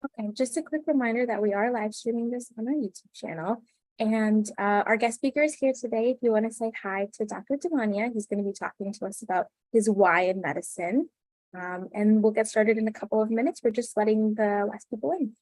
Okay, just a quick reminder that we are live streaming this on our YouTube channel. And our guest speaker is here today. If you want to say hi to Dr. Damania, he's going to be talking to us about his why in medicine. And we'll get started in a couple of minutes. We're just letting the last people in.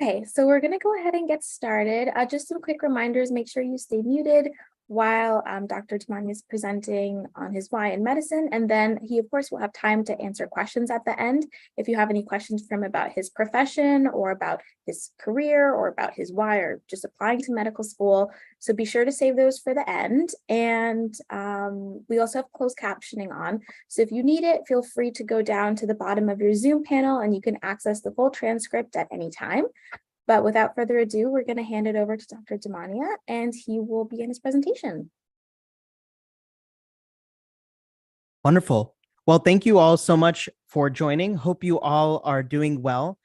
Okay, so we're going to go ahead and get started. Just some quick reminders, make sure you stay muted while Dr. Tamani is presenting on his why in medicine. And then he, of course, will have time to answer questions at the end. If you have any questions from about his profession or about his career or about his why or just applying to medical school. So be sure to save those for the end. And we also have closed captioning on. So if you need it, feel free to go down to the bottom of your Zoom panel and you can access the full transcript at any time. But without further ado, we're going to hand it over to Dr. Damania, and he will begin his presentation. Wonderful. Well, thank you all so much for joining. Hope you all are doing well.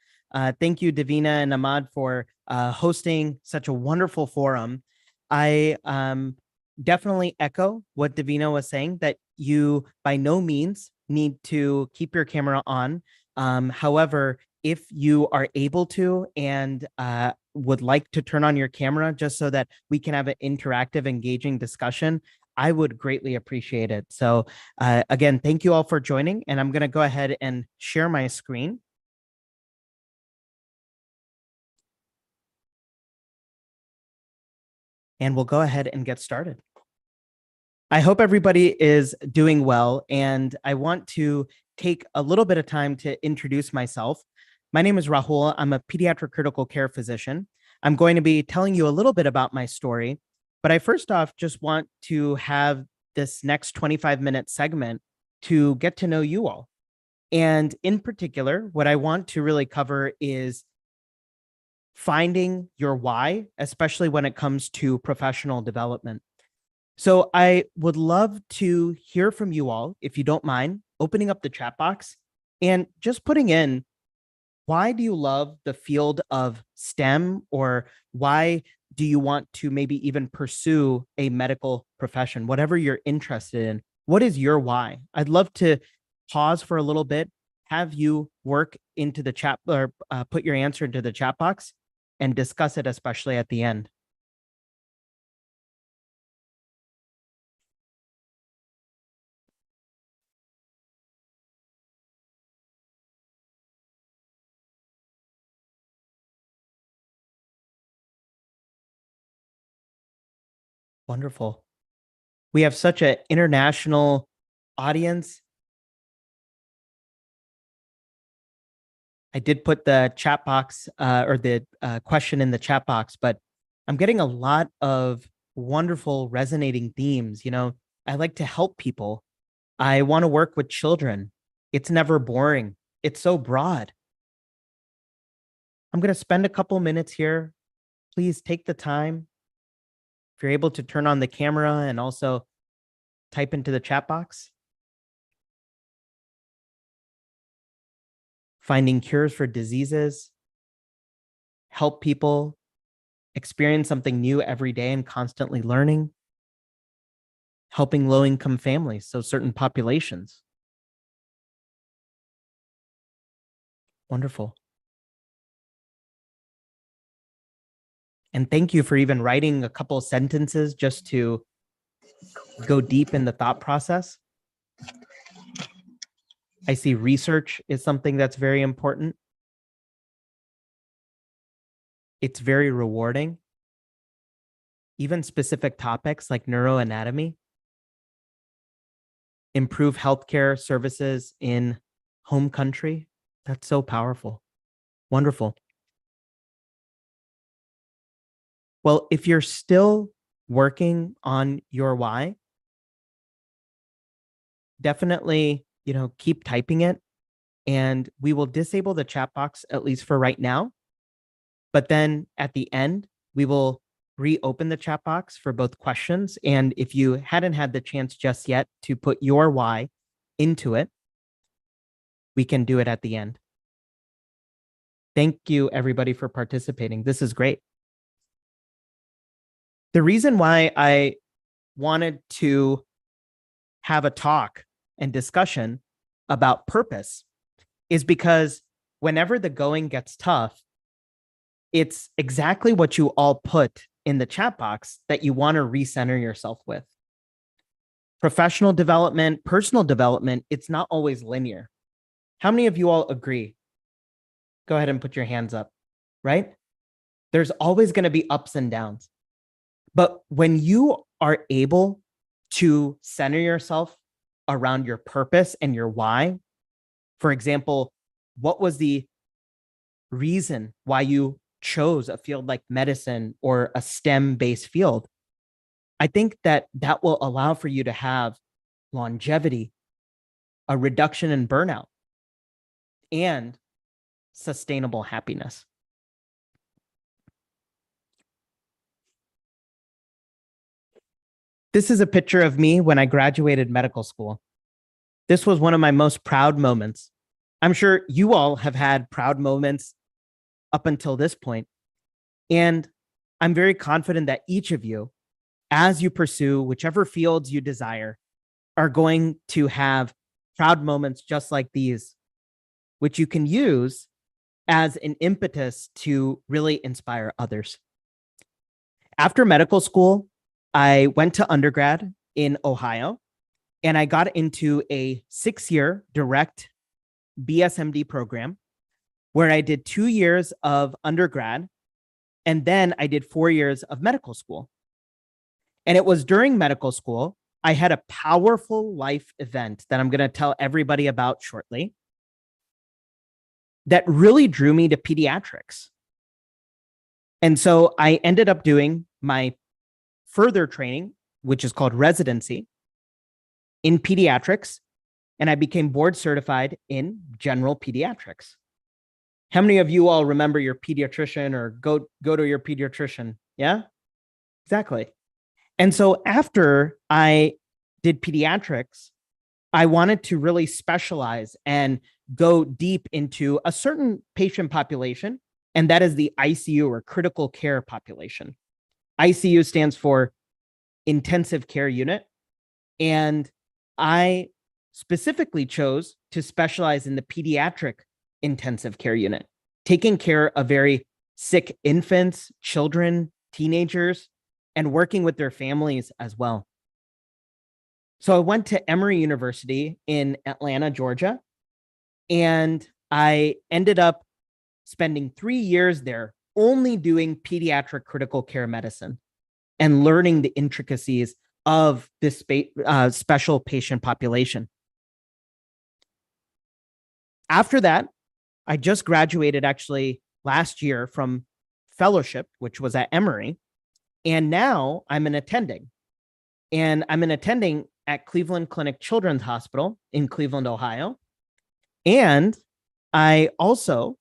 Thank you, Davina and Ahmad, for hosting such a wonderful forum. I definitely echo what Davina was saying, that you by no means need to keep your camera on. However, if you are able to and would like to turn on your camera just so that we can have an interactive, engaging discussion, I would greatly appreciate it. So again, thank you all for joining, and I'm going to go ahead and share my screen. And we'll go ahead and get started. I hope everybody is doing well, and I want to take a little bit of time to introduce myself. My name is Rahul. I'm a pediatric critical care physician. I'm going to be telling you a little bit about my story, but I first off just want to have this next 25-minute segment to get to know you all. And in particular, what I want to really cover is finding your why, especially when it comes to professional development. So I would love to hear from you all, if you don't mind, opening up the chat box and just putting in, why do you love the field of STEM, or why do you want to maybe even pursue a medical profession, whatever you're interested in? What is your why? I'd love to pause for a little bit, have you work into the chat or put your answer into the chat box and discuss it, especially at the end. Wonderful. We have such an international audience. I did put the chat box or the question in the chat box, but I'm getting a lot of wonderful resonating themes. You know, I like to help people. I want to work with children. It's never boring. It's so broad. I'm going to spend a couple minutes here. Please take the time. If you're able to turn on the camera and also type into the chat box. Finding cures for diseases, help people experience something new every day and constantly learning, helping low-income families, so certain populations. Wonderful. And thank you for even writing a couple of sentences just to go deep in the thought process. I see research is something that's very important. It's very rewarding. Even specific topics like neuroanatomy, improve healthcare services in home country. That's so powerful. Wonderful. Well, if you're still working on your why, definitely, keep typing it, and we will disable the chat box at least for right now. But then at the end, we will reopen the chat box for both questions. And if you hadn't had the chance just yet to put your why into it, we can do it at the end. Thank you, everybody, for participating. This is great. The reason why I wanted to have a talk and discussion about purpose is because whenever the going gets tough, it's exactly what you all put in the chat box that you want to recenter yourself with. Professional development, personal development, it's not always linear. How many of you all agree? Go ahead and put your hands up, right? There's always going to be ups and downs. But when you are able to center yourself around your purpose and your why, for example, what was the reason why you chose a field like medicine or a STEM-based field? I think that will allow for you to have longevity, a reduction in burnout, and sustainable happiness. This is a picture of me when I graduated medical school. This was one of my most proud moments. I'm sure you all have had proud moments up until this point. And I'm very confident that each of you, as you pursue whichever fields you desire, are going to have proud moments just like these, which you can use as an impetus to really inspire others. After medical school, I went to undergrad in Ohio, and I got into a 6-year direct BSMD program where I did 2 years of undergrad, and then I did 4 years of medical school. And it was during medical school, I had a powerful life event that I'm going to tell everybody about shortly that really drew me to pediatrics. And so I ended up doing my further training, which is called residency, in pediatrics, and I became board certified in general pediatrics. How many of you all remember your pediatrician or go to your pediatrician? Yeah, exactly. And so after I did pediatrics, I wanted to really specialize and go deep into a certain patient population, and that is the ICU or critical care population. ICU stands for intensive care unit. And I specifically chose to specialize in the pediatric intensive care unit, taking care of very sick infants, children, teenagers, and working with their families as well. So I went to Emory University in Atlanta, Georgia, and I ended up spending 3 years there only doing pediatric critical care medicine and learning the intricacies of this special patient population. After that, I just graduated actually last year from fellowship, which was at Emory, and now I'm an attending. And I'm an attending at Cleveland Clinic Children's Hospital in Cleveland, Ohio. And I also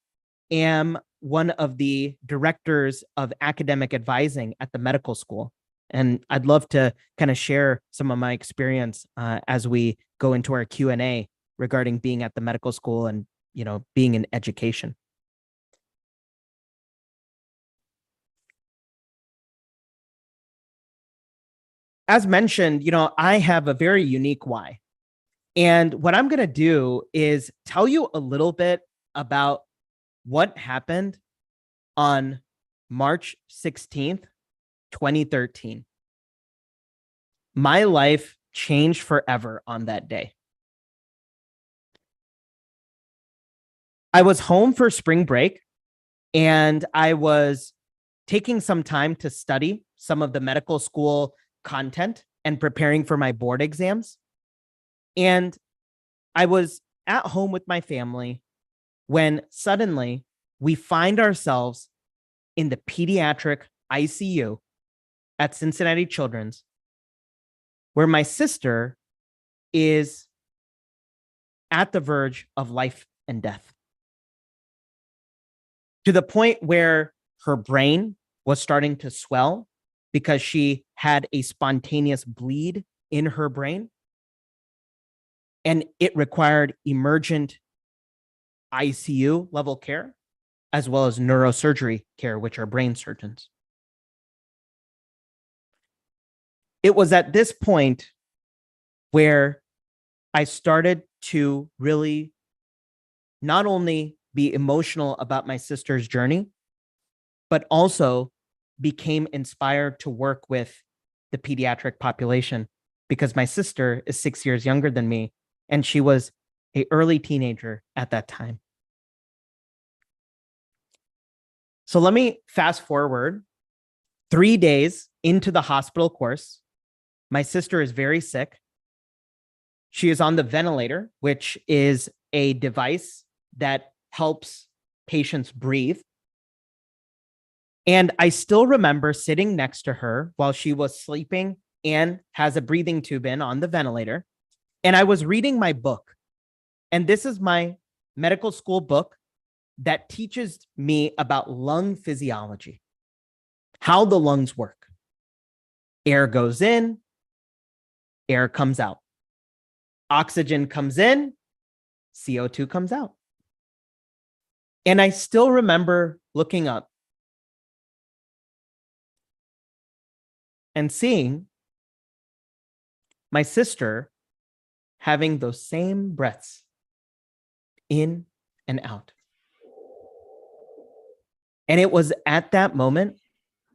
am one of the directors of academic advising at the medical school. And I'd love to kind of share some of my experience as we go into our Q&A regarding being at the medical school and, being in education. As mentioned, I have a very unique why. And what I'm going to do is tell you a little bit about what happened on March 16th, 2013. My life changed forever on that day. I was home for spring break and I was taking some time to study some of the medical school content and preparing for my board exams. And I was at home with my family when suddenly we find ourselves in the pediatric ICU at Cincinnati Children's, where my sister is at the verge of life and death, to the point where her brain was starting to swell because she had a spontaneous bleed in her brain. And it required emergent ICU level care, as well as neurosurgery care, which are brain surgeons. It was at this point where I started to really not only be emotional about my sister's journey, but also became inspired to work with the pediatric population because my sister is 6 years younger than me, and she was an early teenager at that time. So let me fast forward 3 days into the hospital course. My sister is very sick. She is on the ventilator, which is a device that helps patients breathe. And I still remember sitting next to her while she was sleeping and has a breathing tube in on the ventilator. And I was reading my book. And this is my medical school book that teaches me about lung physiology, how the lungs work. Air goes in, air comes out. Oxygen comes in, CO2 comes out. And I still remember looking up and seeing my sister having those same breaths in and out. And it was at that moment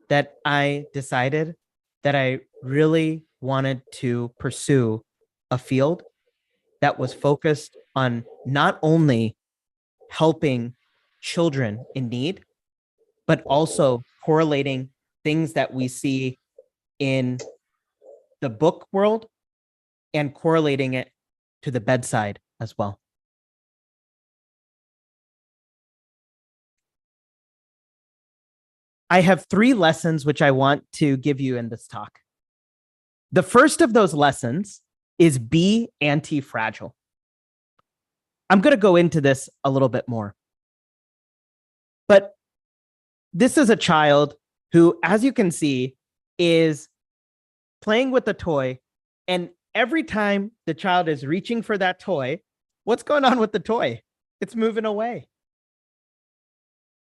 that I decided that I really wanted to pursue a field that was focused on not only helping children in need, but also correlating things that we see in the book world and correlating it to the bedside as well. I have 3 lessons which I want to give you in this talk. The first of those lessons is be anti-fragile. I'm going to go into this a little bit more. But this is a child who, as you can see, is playing with a toy. And every time the child is reaching for that toy, what's going on with the toy? It's moving away.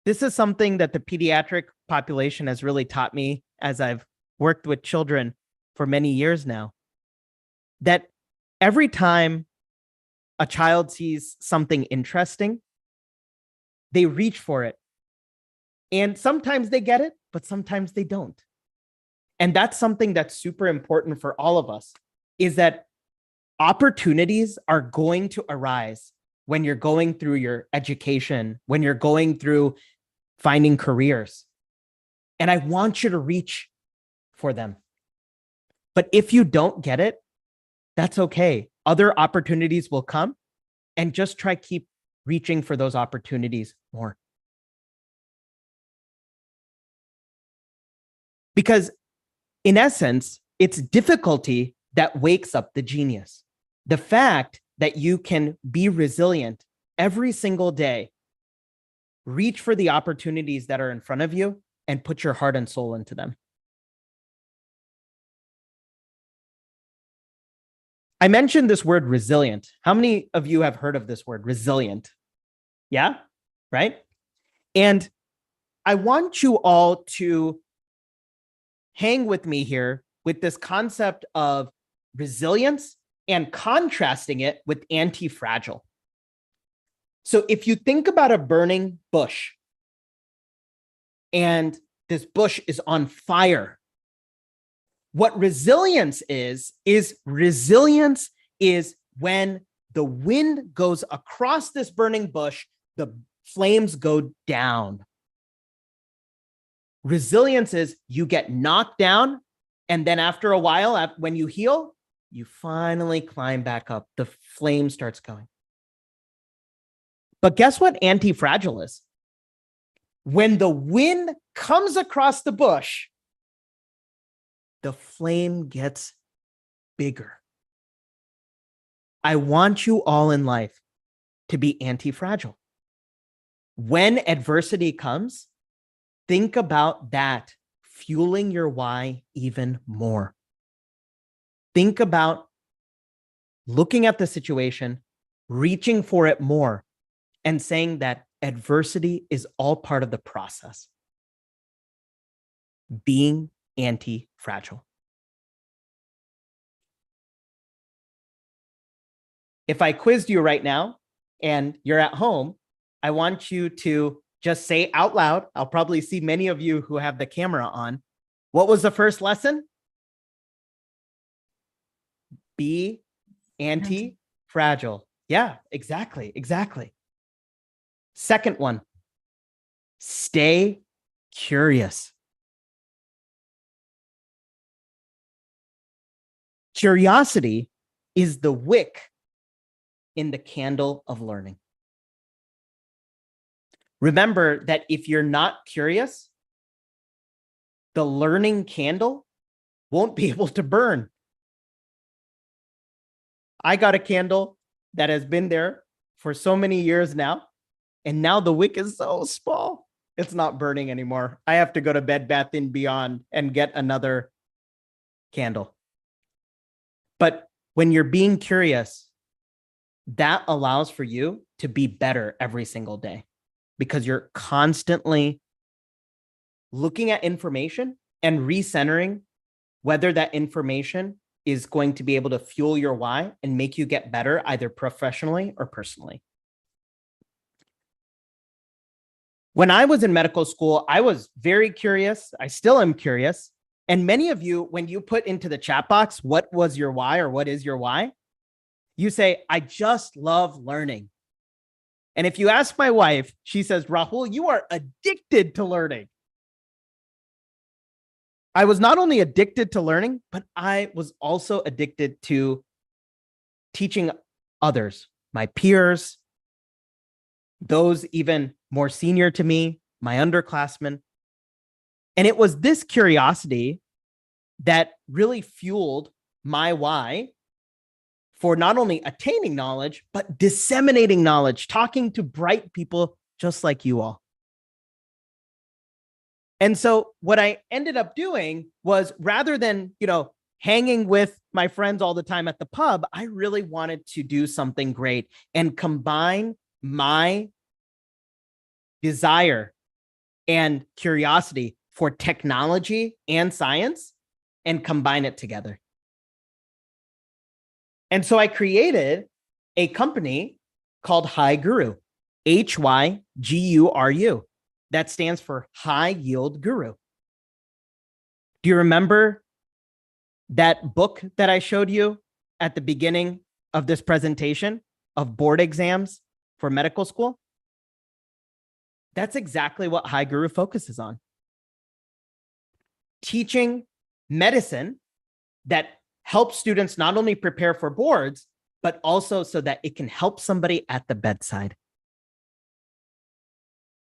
This is something that the pediatric population has really taught me as I've worked with children for many years now, that every time a child sees something interesting, they reach for it. And sometimes they get it, but sometimes they don't. And that's something that's super important for all of us, is that opportunities are going to arise when you're going through your education, when you're going through finding careers. And I want you to reach for them. But if you don't get it, that's okay. Other opportunities will come, and just try keep reaching for those opportunities more. Because in essence, it's difficulty that wakes up the genius. The fact that you can be resilient every single day, reach for the opportunities that are in front of you, and put your heart and soul into them. I mentioned this word resilient. How many of you have heard of this word resilient? Yeah, right? And I want you all to hang with me here with this concept of resilience and contrasting it with anti-fragile. So if you think about a burning bush and this bush is on fire, what resilience is resilience is when the wind goes across this burning bush, the flames go down. Resilience is you get knocked down, and then after a while, when you heal, you finally climb back up. The flame starts going. But guess what anti-fragile is? When the wind comes across the bush, the flame gets bigger. I want you all in life to be anti-fragile. When adversity comes, think about that fueling your why even more. Think about looking at the situation, reaching for it more, and saying that adversity is all part of the process. Being anti-fragile. If I quizzed you right now and you're at home, I want you to just say out loud. I'll probably see many of you who have the camera on. What was the first lesson? Be anti-fragile. Yeah, exactly. Second one, stay curious. Curiosity is the wick in the candle of learning. Remember that if you're not curious, the learning candle won't be able to burn. I got a candle that has been there for so many years now, and now the wick is so small, it's not burning anymore. I have to go to Bed Bath & Beyond and get another candle. But when you're being curious, that allows for you to be better every single day because you're constantly looking at information and recentering whether that information is going to be able to fuel your why and make you get better either professionally or personally. When I was in medical school, I was very curious. I still am curious. And many of you, when you put into the chat box, what was your why or what is your why? You say, I just love learning. And if you ask my wife, she says, Rahul, you are addicted to learning. I was not only addicted to learning, but I was also addicted to teaching others, my peers, those even more senior to me, my underclassmen. And it was this curiosity that really fueled my why for not only attaining knowledge, but disseminating knowledge, talking to bright people just like you all. And so what I ended up doing was rather than, hanging with my friends all the time at the pub, I really wanted to do something great and combine my desire and curiosity for technology and science and combine it together. And so I created a company called HyGuru, HYGURU. That stands for High Yield Guru. Do you remember that book that I showed you at the beginning of this presentation of board exams for medical school? That's exactly what HyGuru focuses on. Teaching medicine that helps students not only prepare for boards, but also so that it can help somebody at the bedside.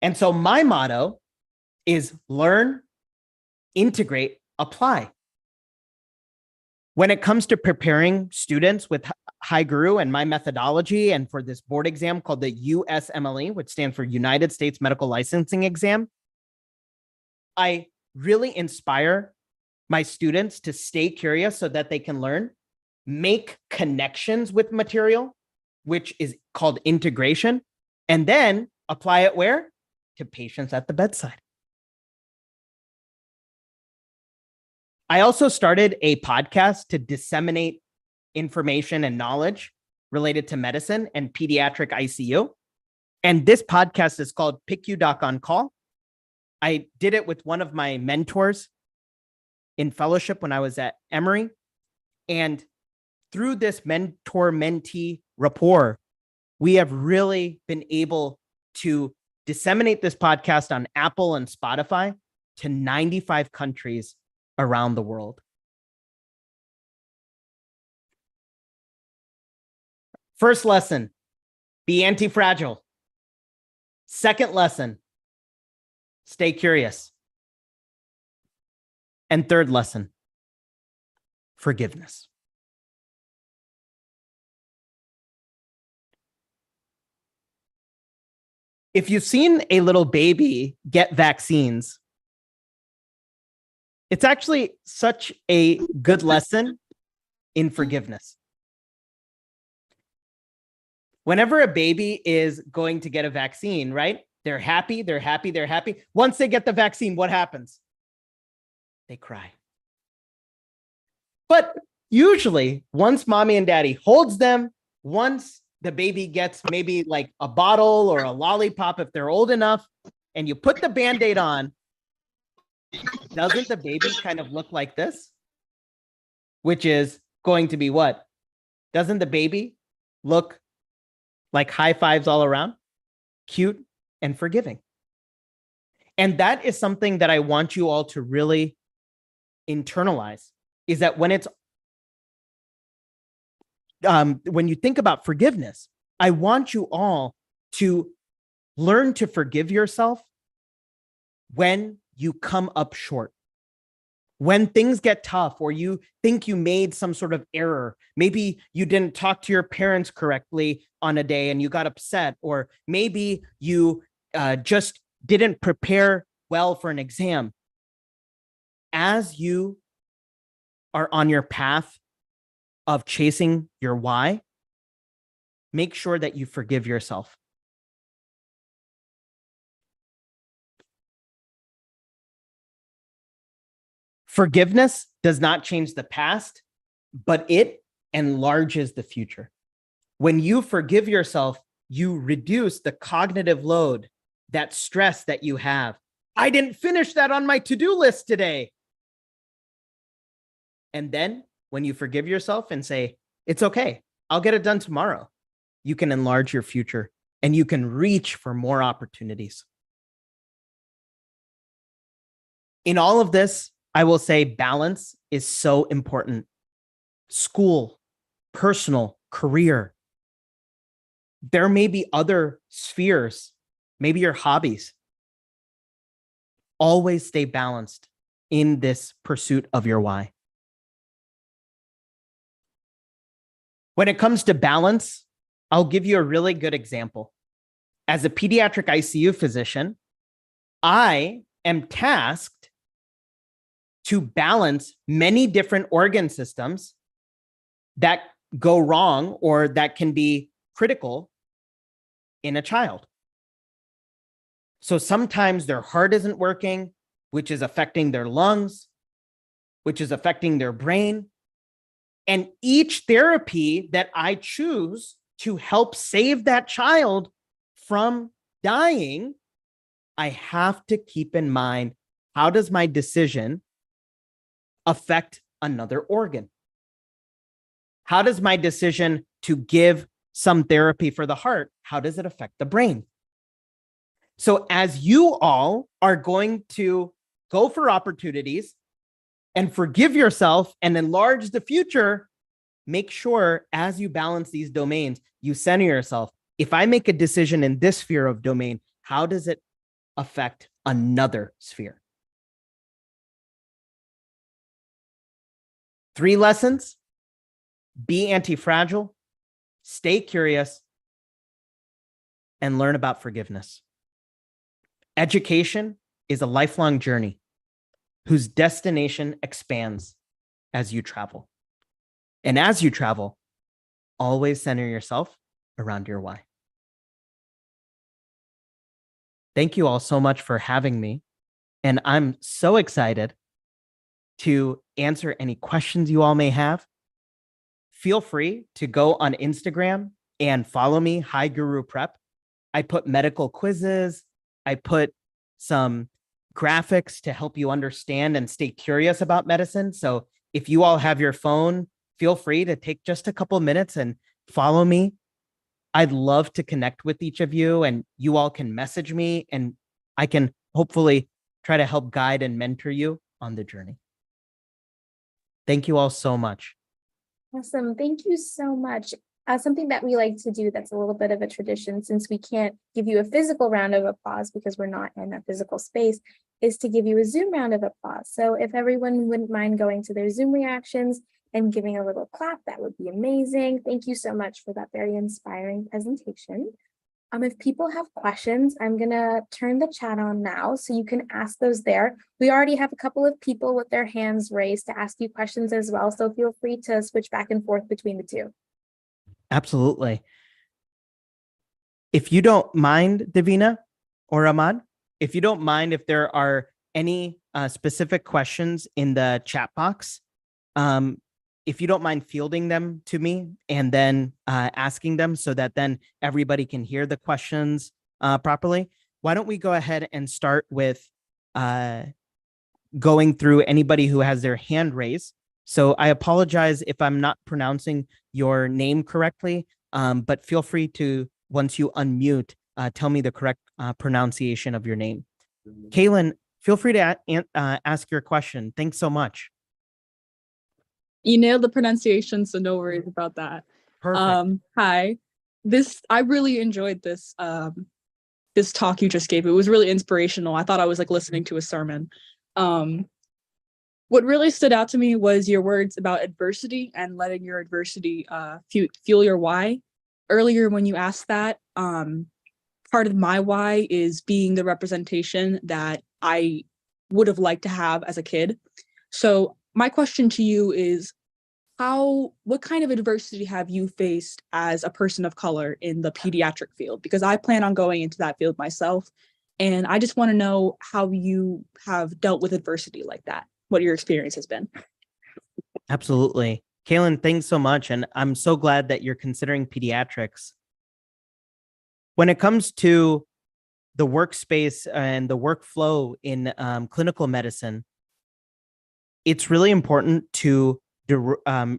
And so my motto is learn, integrate, apply. When it comes to preparing students with HyGuru and my methodology and for this board exam called the USMLE, which stands for United States Medical Licensing Exam, I really inspire my students to stay curious so that they can learn, make connections with material, which is called integration, and then apply it where? To patients at the bedside. I also started a podcast to disseminate information and knowledge related to medicine and pediatric ICU. And this podcast is called PICU Doc on Call. I did it with one of my mentors in fellowship when I was at Emory. And through this mentor-mentee rapport, we have really been able to disseminate this podcast on Apple and Spotify to 95 countries around the world. First lesson, be anti-fragile. Second lesson, stay curious. And third lesson, forgiveness. If you've seen a little baby get vaccines, it's actually such a good lesson in forgiveness. Whenever a baby is going to get a vaccine, right? They're happy, they're happy, they're happy. Once they get the vaccine, what happens? They cry. But usually, once mommy and daddy holds them, once the baby gets maybe like a bottle or a lollipop, if they're old enough, and you put the Band-Aid on, doesn't the baby kind of look like this? Which is going to be what? Doesn't the baby look like high fives all around? Cute and forgiving. And that is something that I want you all to really internalize, is that when it's when you think about forgiveness, I want you all to learn to forgive yourself when you come up short. When things get tough, or you think you made some sort of error, maybe you didn't talk to your parents correctly on a day and you got upset, or maybe you just didn't prepare well for an exam. As you are on your path of chasing your why, make sure that you forgive yourself. Forgiveness does not change the past, but it enlarges the future. When you forgive yourself, you reduce the cognitive load, that stress that you have. I didn't finish that on my to-do list today. And then when you forgive yourself and say, it's okay, I'll get it done tomorrow, you can enlarge your future and you can reach for more opportunities. In all of this, I will say balance is so important. School, personal, career. There may be other spheres, maybe your hobbies. Always stay balanced in this pursuit of your why. When it comes to balance, I'll give you a really good example. As a pediatric ICU physician, I am tasked to balance many different organ systems that go wrong or that can be critical in a child. So sometimes their heart isn't working, which is affecting their lungs, which is affecting their brain. And each therapy that I choose to help save that child from dying, I have to keep in mind, how does my decision affect another organ? How does my decision to give some therapy for the heart, how does it affect the brain? So as you all are going to go for opportunities and forgive yourself and enlarge the future, make sure as you balance these domains, you center yourself. If I make a decision in this sphere of domain, how does it affect another sphere? 3 lessons: be anti-fragile, stay curious, and learn about forgiveness. Education is a lifelong journey whose destination expands as you travel. And as you travel, always center yourself around your why. Thank you all so much for having me. And I'm so excited to answer any questions you all may have. Feel free to go on Instagram and follow me, Hi Guru Prep. I put medical quizzes. I put some graphics to help you understand and stay curious about medicine. So if you all have your phone, feel free to take just a couple minutes and follow me I'd love to connect with each of you, and you all can message me, and I can hopefully try to help guide and mentor you on the journey. Thank you all so much. Awesome. Thank you so much. Something that we like to do that's a little bit of a tradition, since we can't give you a physical round of applause because we're not in a physical space, is to give you a Zoom round of applause. So if everyone wouldn't mind going to their Zoom reactions and giving a little clap, that would be amazing. Thank you so much for that very inspiring presentation. If people have questions, I'm gonna turn the chat on now so you can ask those there. We already have a couple of people with their hands raised to ask you questions as well, so feel free to switch back and forth between the two. Absolutely. If you don't mind, Davina or Ahmad, if you don't mind, if there are any specific questions in the chat box, if you don't mind fielding them to me and then asking them so that then everybody can hear the questions properly, why don't we go ahead and start with going through anybody who has their hand raised. So I apologize if I'm not pronouncing your name correctly, but feel free to, once you unmute, tell me the correct pronunciation of your name. Kaylin, feel free to ask your question. Thanks so much. You nailed the pronunciation, so no worries about that. Perfect. Hi. I really enjoyed this this talk you just gave. It was really inspirational. I thought I was like listening to a sermon. What really stood out to me was your words about adversity and letting your adversity fuel your why. Earlier when you asked that, part of my why is being the representation that I would have liked to have as a kid. So my question to you is, what kind of adversity have you faced as a person of color in the pediatric field? Because I plan on going into that field myself, and I just want to know how you have dealt with adversity like that, what your experience has been. Absolutely. Kaylin, thanks so much. And I'm so glad that you're considering pediatrics. When it comes to the workspace and the workflow in clinical medicine, it's really important to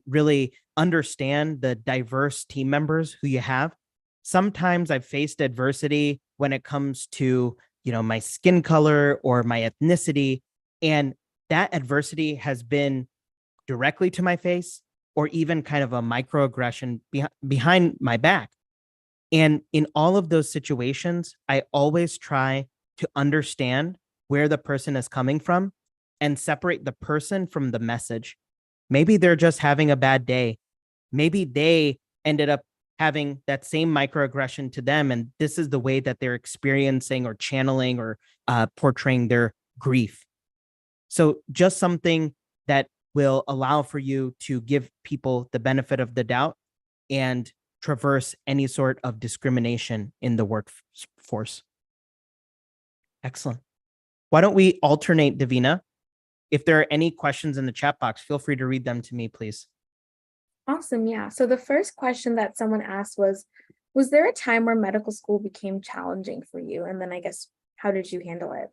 really understand the diverse team members who you have. Sometimes I've faced adversity when it comes to, my skin color or my ethnicity, and that adversity has been directly to my face or even kind of a microaggression behind my back. And in all of those situations, I always try to understand where the person is coming from and separate the person from the message. Maybe they're just having a bad day. Maybe they ended up having that same microaggression to them, and this is the way that they're experiencing or channeling or portraying their grief. So just something that will allow for you to give people the benefit of the doubt and traverse any sort of discrimination in the workforce. Excellent. Why don't we alternate, Davina? If there are any questions in the chat box, feel free to read them to me, please. Awesome. Yeah. So the first question that someone asked was there a time where medical school became challenging for you? And then I guess, how did you handle it?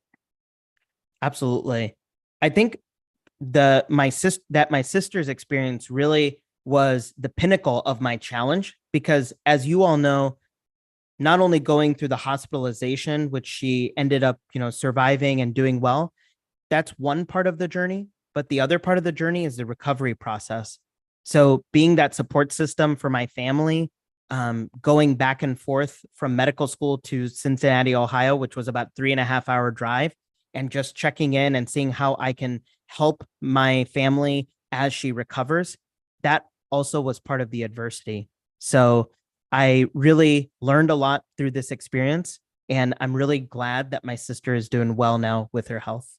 Absolutely. I think my sister's experience really was the pinnacle of my challenge, because as you all know, not only going through the hospitalization, which she ended up, surviving and doing well, that's one part of the journey, but the other part of the journey is the recovery process. So being that support system for my family, going back and forth from medical school to Cincinnati, Ohio, which was about 3.5 hour drive, and just checking in and seeing how I can help my family as she recovers, that also was part of the adversity. So I really learned a lot through this experience, and I'm really glad that my sister is doing well now with her health.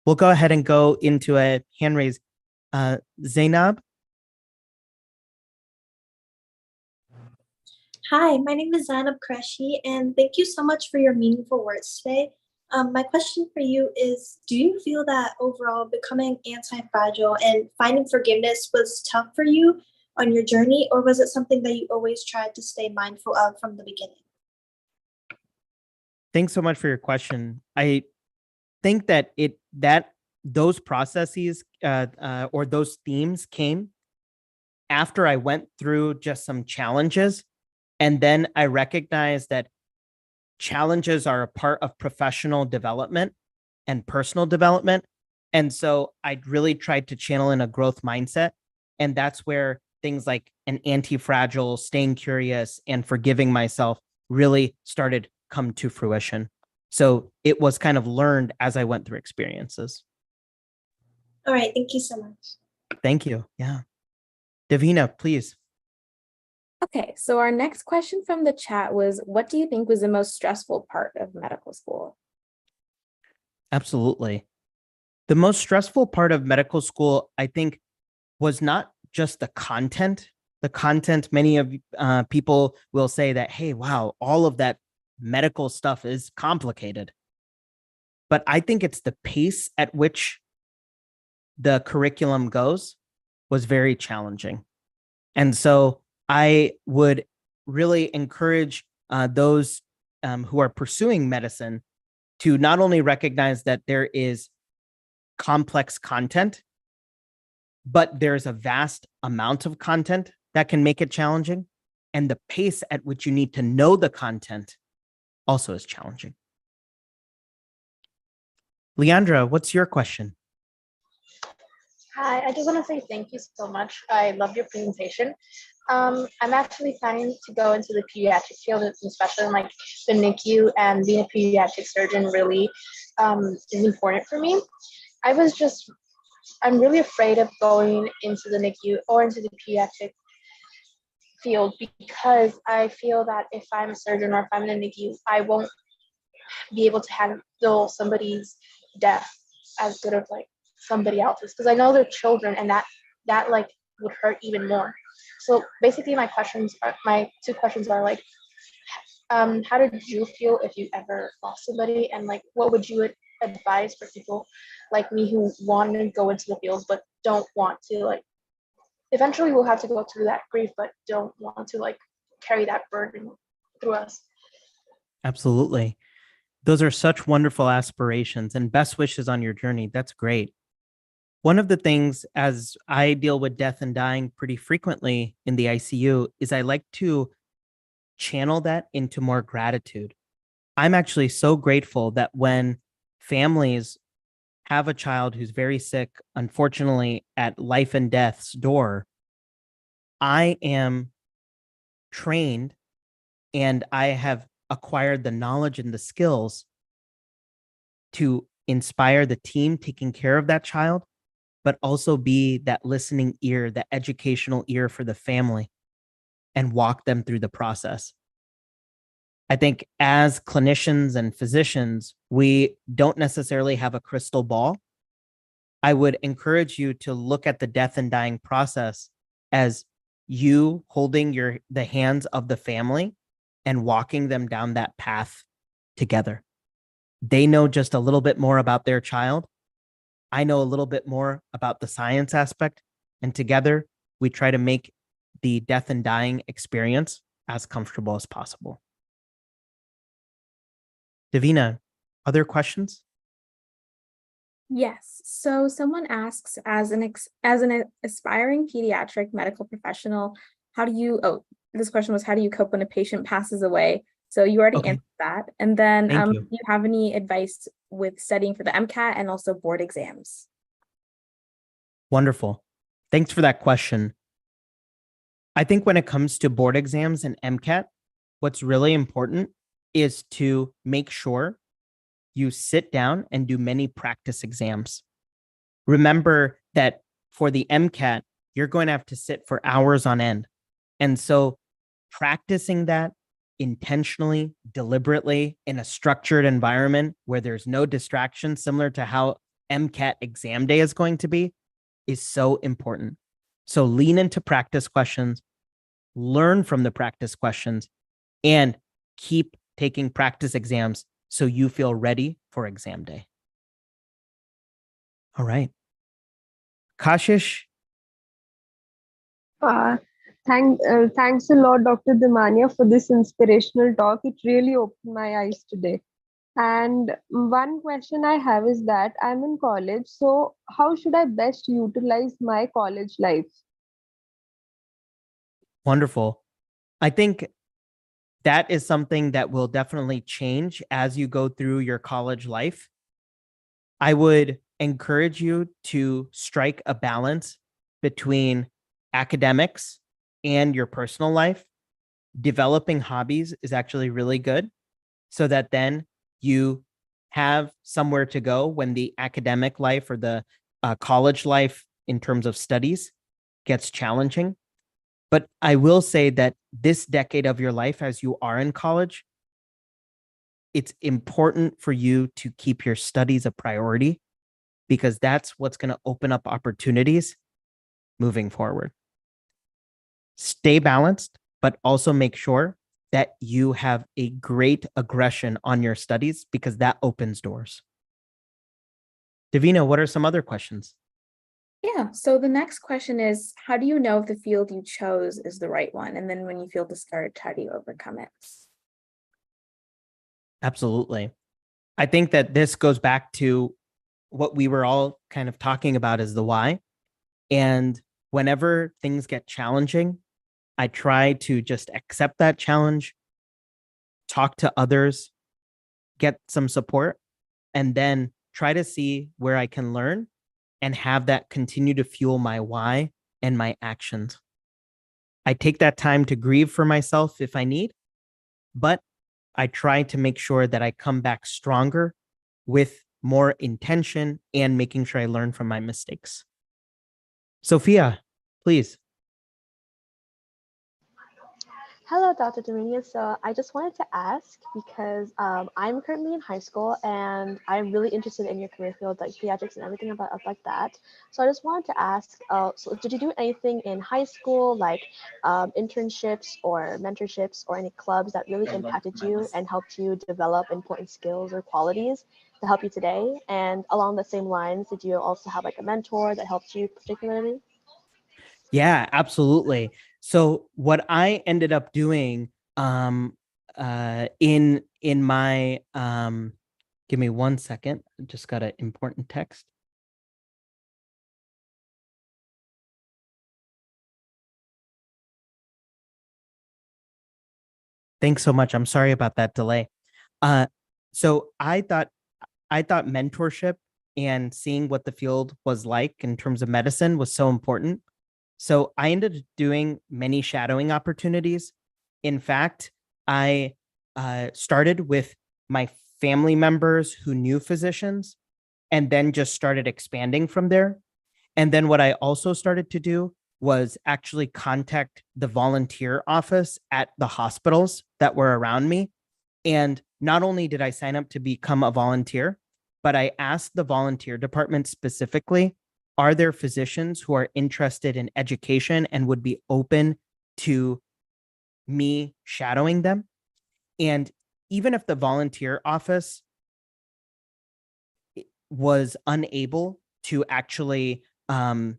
We'll go ahead and go into a hand raise. Zainab? Hi, my name is Zainab Qureshi, and thank you so much for your meaningful words today. My question for you is, do you feel that overall becoming anti-fragile and finding forgiveness was tough for you on your journey, or was it something that you always tried to stay mindful of from the beginning? Thanks so much for your question. I think that those processes or those themes came after I went through just some challenges, and then I recognized that challenges are a part of professional development and personal development. And so I really tried to channel in a growth mindset. And that's where things like an anti-fragile, staying curious, and forgiving myself really started come to fruition. So it was kind of learned as I went through experiences. All right, thank you so much. Thank you. Yeah. Davina, please. Okay, so our next question from the chat was, what do you think was the most stressful part of medical school? Absolutely. The most stressful part of medical school, I think, was not just the content. The content, many of people will say that, hey, wow, all of that medical stuff is complicated. But I think it's the pace at which the curriculum goes was very challenging. And so I would really encourage those who are pursuing medicine to not only recognize that there is complex content, but there's a vast amount of content that can make it challenging. And the pace at which you need to know the content also is challenging. Leandra, what's your question? Hi, I just want to say thank you so much. I love your presentation. I'm actually planning to go into the pediatric field, especially in like the NICU, and being a pediatric surgeon really is important for me. I'm really afraid of going into the NICU or into the pediatric field because I feel that if I'm a surgeon or if I'm in a NICU, I won't be able to handle somebody's death as good as like somebody else's, because I know they're children, and that like would hurt even more. So basically my two questions are like, how did you feel if you ever lost somebody, and like what would you advise for people like me who want to go into the field but don't want to, like eventually we'll have to go through that grief but don't want to like carry that burden through us. Absolutely. Those are such wonderful aspirations and best wishes on your journey. That's great. One of the things, as I deal with death and dying pretty frequently in the ICU, is I like to channel that into more gratitude. I'm actually so grateful that when families have a child who's very sick, unfortunately, at life and death's door, I am trained and I have acquired the knowledge and the skills to inspire the team taking care of that child, but also be that listening ear, the educational ear for the family, and walk them through the process. I think as clinicians and physicians, we don't necessarily have a crystal ball. I would encourage you to look at the death and dying process as you holding the hands of the family and walking them down that path together. They know just a little bit more about their child. I know a little bit more about the science aspect, and together we try to make the death and dying experience as comfortable as possible. Davina, other questions? Yes. So someone asks, as an aspiring pediatric medical professional, this question was, how do you cope when a patient passes away? So you already answered that. And then do you have any advice with studying for the MCAT and also board exams? Wonderful. Thanks for that question. I think when it comes to board exams and MCAT, what's really important is to make sure you sit down and do many practice exams. Remember that for the MCAT, you're going to have to sit for hours on end. And so practicing that intentionally, deliberately, in a structured environment where there's no distraction, similar to how MCAT exam day is going to be, is so important. So lean into practice questions, learn from the practice questions, and keep taking practice exams so you feel ready for exam day. All right. Kashish. Thanks a lot, Dr. Damania, for this inspirational talk. It really opened my eyes today. And one question I have is that I'm in college, so how should I best utilize my college life? Wonderful. I think that is something that will definitely change as you go through your college life. I would encourage you to strike a balance between academics and your personal life. Developing hobbies is actually really good so that then you have somewhere to go when the academic life or the college life in terms of studies gets challenging. But I will say that this decade of your life, as you are in college, it's important for you to keep your studies a priority because that's what's going to open up opportunities moving forward. Stay balanced, but also make sure that you have a great aggression on your studies because that opens doors. Davina, what are some other questions? Yeah, so the next question is, how do you know if the field you chose is the right one? And then when you feel discouraged, how do you overcome it? Absolutely. I think that this goes back to what we were all kind of talking about is the why. And whenever things get challenging, I try to just accept that challenge, talk to others, get some support, and then try to see where I can learn and have that continue to fuel my why and my actions. I take that time to grieve for myself if I need, but I try to make sure that I come back stronger with more intention and making sure I learn from my mistakes. Sophia, please. Hello, Dr. Dominion. So I just wanted to ask because I'm currently in high school and I'm really interested in your career field, like pediatrics and everything about like that. So I just wanted to ask, so did you do anything in high school, like internships or mentorships or any clubs that really impacted you and helped you develop important skills or qualities to help you today? And along the same lines, did you also have like a mentor that helped you particularly? Yeah, absolutely. So what I ended up doing in my give me 1 second. I just got an important text. Thanks so much. I'm sorry about that delay. Uh so I thought mentorship and seeing what the field was like in terms of medicine was so important. So I ended up doing many shadowing opportunities. In fact, I started with my family members who knew physicians and then just started expanding from there. And then what I also started to do was actually contact the volunteer office at the hospitals that were around me. And not only did I sign up to become a volunteer, but I asked the volunteer department specifically, are there physicians who are interested in education and would be open to me shadowing them? And even if the volunteer office was unable to actually uh,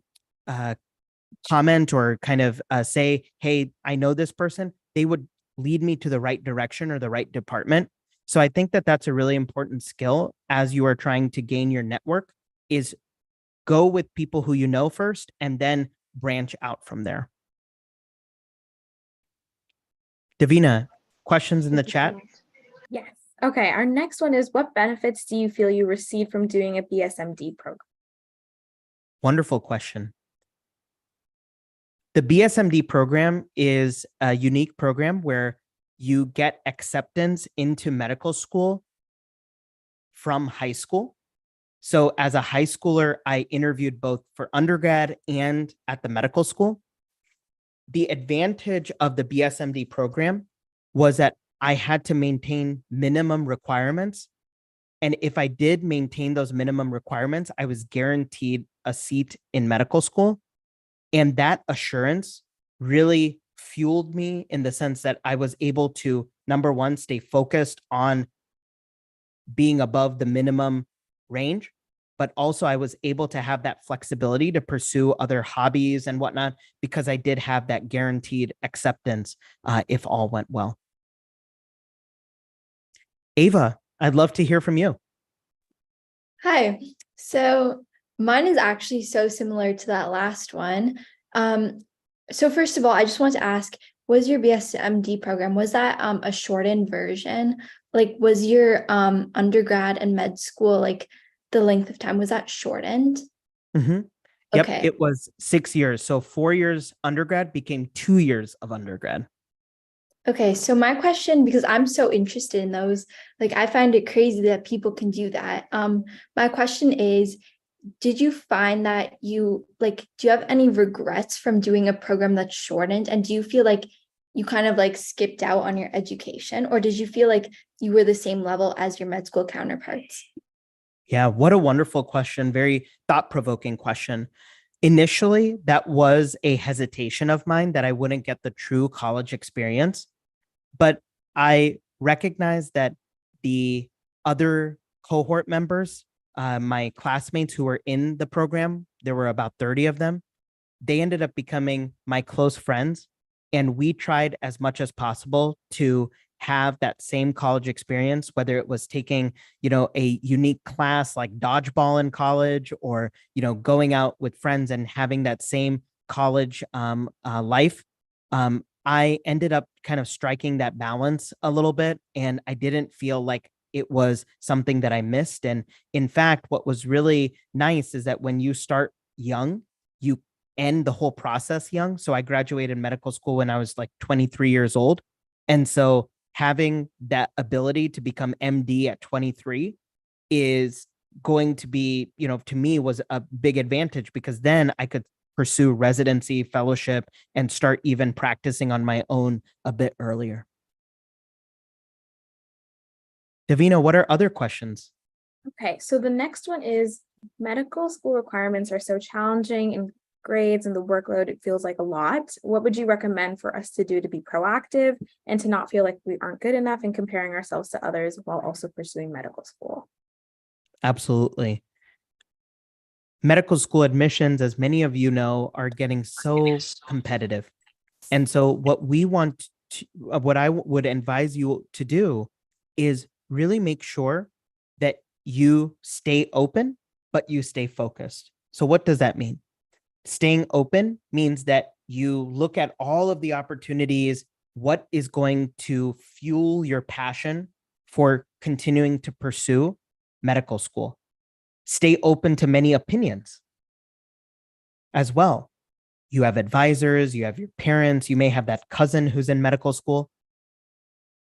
comment or kind of say, hey, I know this person, they would lead me to the right direction or the right department. So I think that that's a really important skill as you are trying to gain your network is go with people who you know first and then branch out from there. Davina, questions in the Thank you so chat? much. Yes. Okay, our next one is, what benefits do you feel you received from doing a BSMD program? Wonderful question. The BSMD program is a unique program where you get acceptance into medical school from high school. So as a high schooler, I interviewed both for undergrad and at the medical school. The advantage of the BSMD program was that I had to maintain minimum requirements. And if I did maintain those minimum requirements, I was guaranteed a seat in medical school. And that assurance really fueled me in the sense that I was able to, number one, stay focused on being above the minimum range, but also I was able to have that flexibility to pursue other hobbies and whatnot because I did have that guaranteed acceptance if all went well. Ava, I'd love to hear from you. Hi. So mine is actually so similar to that last one. So first of all, I just want to ask, was your BSMD program, was that a shortened version? Like, was your undergrad and med school, like the length of time, was that shortened? Mhm. Yep, Okay. it was 6 years. So 4 years undergrad became 2 years of undergrad. Okay, so my question, because I'm so interested in those, like I find it crazy that people can do that. My question is, did you find that you like, do you have any regrets from doing a program that's shortened? And do you feel like you kind of like skipped out on your education, or did you feel like you were the same level as your med school counterparts? Yeah, what a wonderful question. Very thought-provoking question. Initially, that was a hesitation of mine that I wouldn't get the true college experience, but I recognized that the other cohort members, my classmates who were in the program, there were about 30 of them, they ended up becoming my close friends. And we tried as much as possible to have that same college experience, whether it was taking, a unique class like dodgeball in college, or, going out with friends and having that same college life. I ended up kind of striking that balance a little bit, and I didn't feel like it was something that I missed. And in fact, what was really nice is that when you start young, you end the whole process young. So I graduated medical school when I was like 23 years old. And so having that ability to become MD at 23 is going to be, to me was a big advantage, because then I could pursue residency, fellowship, and start even practicing on my own a bit earlier. Davina, what are other questions? Okay, so the next one is medical school requirements are so challenging and grades and the workload, it feels like a lot. What would you recommend for us to do to be proactive and to not feel like we aren't good enough in comparing ourselves to others while also pursuing medical school? Absolutely. Medical school admissions, as many of you know, are getting so competitive. And so what I would advise you to do is really make sure that you stay open, but you stay focused. So what does that mean? Staying open means that you look at all of the opportunities, what is going to fuel your passion for continuing to pursue medical school. Stay open to many opinions as well. You have advisors, you have your parents, you may have that cousin who's in medical school,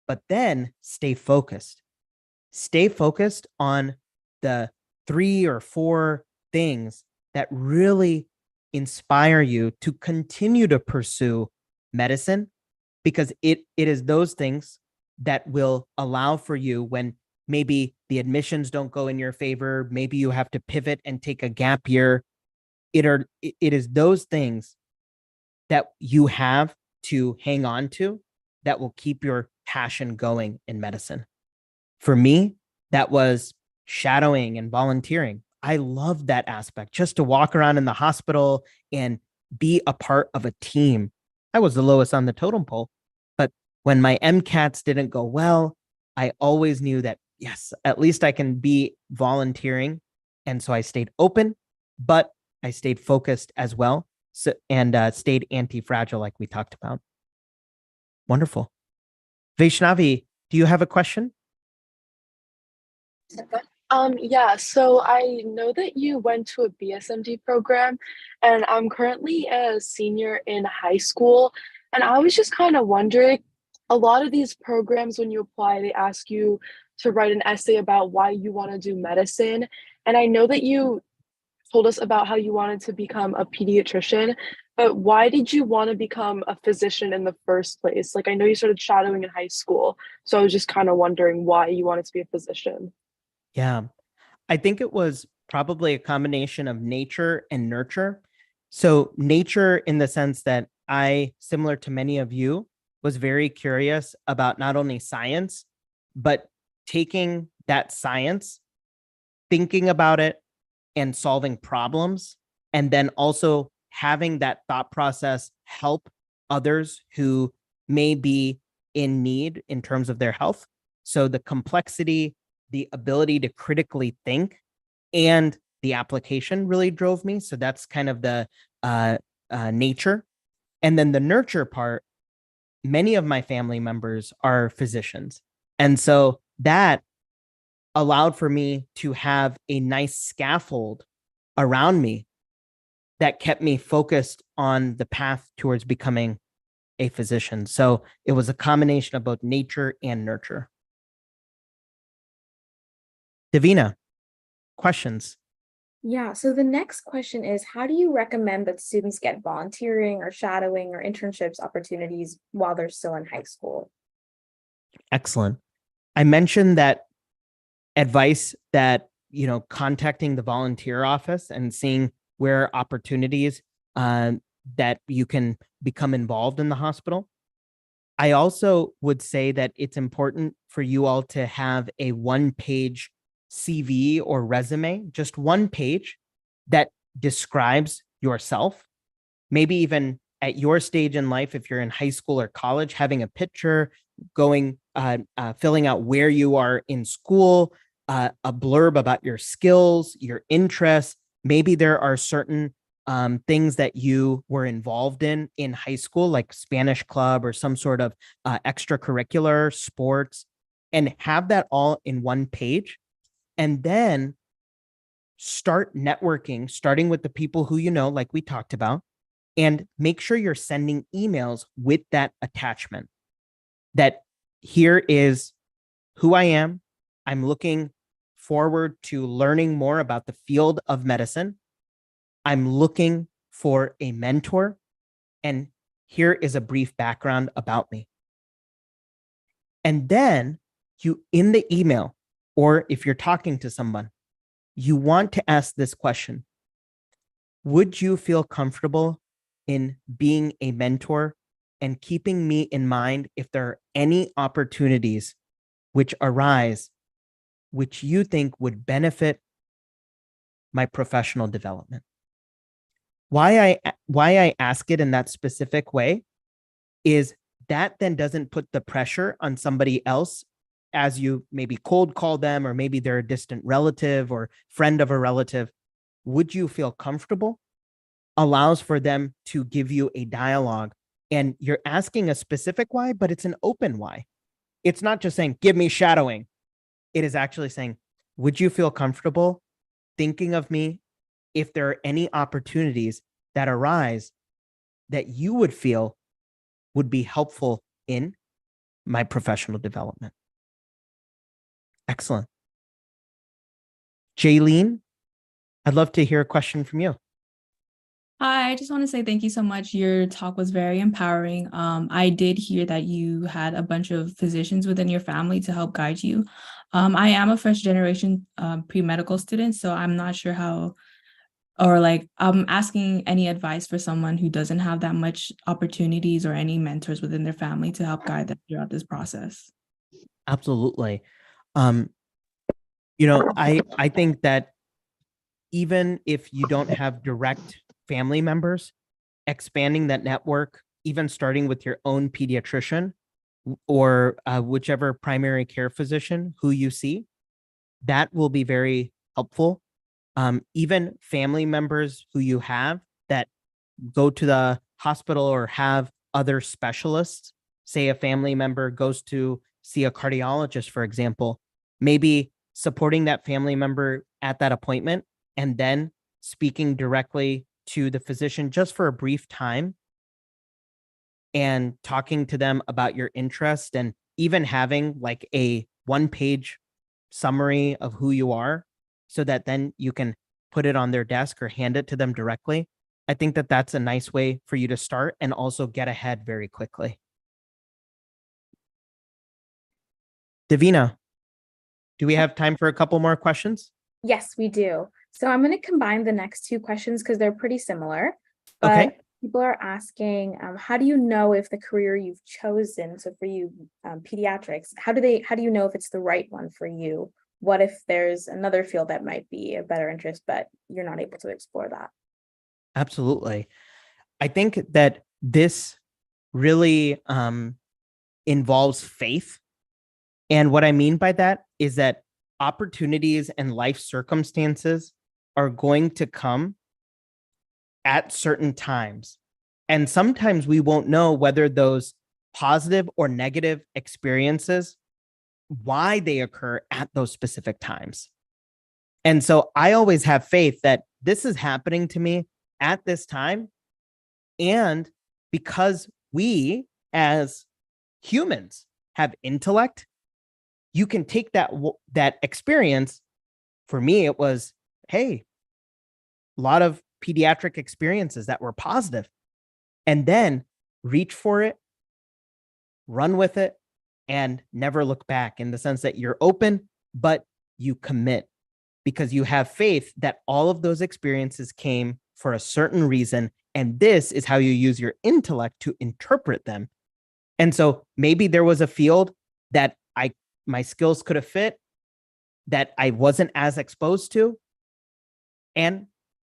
but then stay focused. Stay focused on the 3 or 4 things that really inspire you to continue to pursue medicine, because it is those things that will allow for you when maybe the admissions don't go in your favor, maybe you have to pivot and take a gap year. It is those things that you have to hang on to that will keep your passion going in medicine. For me, that was shadowing and volunteering. I loved that aspect, just to walk around in the hospital and be a part of a team. I was the lowest on the totem pole, but when my MCATs didn't go well, I always knew that, yes, at least I can be volunteering. And so I stayed open, but I stayed focused as well. So, and stayed anti-fragile, like we talked about. Wonderful. Vaishnavi, do you have a question? Yeah, so I know that you went to a BSMD program, and I'm currently a senior in high school. And I was just kind of wondering, a lot of these programs, when you apply, they ask you to write an essay about why you want to do medicine. And I know that you told us about how you wanted to become a pediatrician, but why did you want to become a physician in the first place? Like, I know you started shadowing in high school, so I was just kind of wondering why you wanted to be a physician. Yeah, I think it was probably a combination of nature and nurture. So, nature, in the sense that I, similar to many of you, was very curious about not only science, but taking that science, thinking about it, and solving problems, and then also having that thought process help others who may be in need in terms of their health. So the complexity, the ability to critically think, and the application really drove me. So that's kind of the nature. And then the nurture part, many of my family members are physicians. And so that allowed for me to have a nice scaffold around me that kept me focused on the path towards becoming a physician. So it was a combination of both nature and nurture. Davina, questions? Yeah, so the next question is, how do you recommend that students get volunteering or shadowing or internships opportunities while they're still in high school? Excellent. I mentioned that advice that, contacting the volunteer office and seeing where opportunities that you can become involved in the hospital. I also would say that it's important for you all to have a one-page CV or resume, just one page that describes yourself. Maybe even at your stage in life, if you're in high school or college, having a picture, filling out where you are in school, a blurb about your skills, your interests. Maybe there are certain things that you were involved in high school, like Spanish club or some sort of extracurricular sports, and have that all in one page. And then start networking, starting with the people who you know, like we talked about, and make sure you're sending emails with that attachment that here is who I am. I'm looking forward to learning more about the field of medicine. I'm looking for a mentor, and here is a brief background about me. And then you, in the email, or if you're talking to someone, you want to ask this question: would you feel comfortable in being a mentor and keeping me in mind if there are any opportunities which arise which you think would benefit my professional development? Why I ask it in that specific way is that then doesn't put the pressure on somebody else as you maybe cold call them, or maybe they're a distant relative or friend of a relative. Would you feel comfortable? Allows for them to give you a dialogue, and you're asking a specific why, but it's an open why. It's not just saying, give me shadowing. It is actually saying, would you feel comfortable thinking of me if there are any opportunities that arise that you would feel would be helpful in my professional development? Excellent. Jaylene, I'd love to hear a question from you. Hi, I just want to say thank you so much. Your talk was very empowering. I did hear that you had a bunch of physicians within your family to help guide you. I am a first generation pre-medical student, so I'm not sure how, or like I'm asking any advice for someone who doesn't have that much opportunities or any mentors within their family to help guide them throughout this process. Absolutely. I think that even if you don't have direct family members, expanding that network, even starting with your own pediatrician or whichever primary care physician who you see, that will be very helpful. Even family members who you have that go to the hospital or have other specialists, say a family member goes to see a cardiologist, for example, maybe supporting that family member at that appointment and then speaking directly to the physician just for a brief time and talking to them about your interest, and even having like a one-page summary of who you are so that then you can put it on their desk or hand it to them directly. I think that that's a nice way for you to start and also get ahead very quickly. Davina, do we have time for a couple more questions? Yes, we do. So I'm going to combine the next two questions because they're pretty similar. But Okay. people are asking, how do you know if the career you've chosen, so for you, pediatrics, how do you know if it's the right one for you? What if there's another field that might be a better interest, but you're not able to explore that? Absolutely. I think that this really involves faith. And what I mean by that is that opportunities and life circumstances are going to come at certain times. And sometimes we won't know whether those positive or negative experiences, why they occur at those specific times. And so I always have faith that this is happening to me at this time. And because we as humans have intellect, you can take that experience. For me, it was, hey, a lot of pediatric experiences that were positive, and then reach for it, run with it, and never look back, in the sense that you're open, but you commit because you have faith that all of those experiences came for a certain reason. And this is how you use your intellect to interpret them. And so maybe there was a field that my skills could have fit that I wasn't as exposed to. And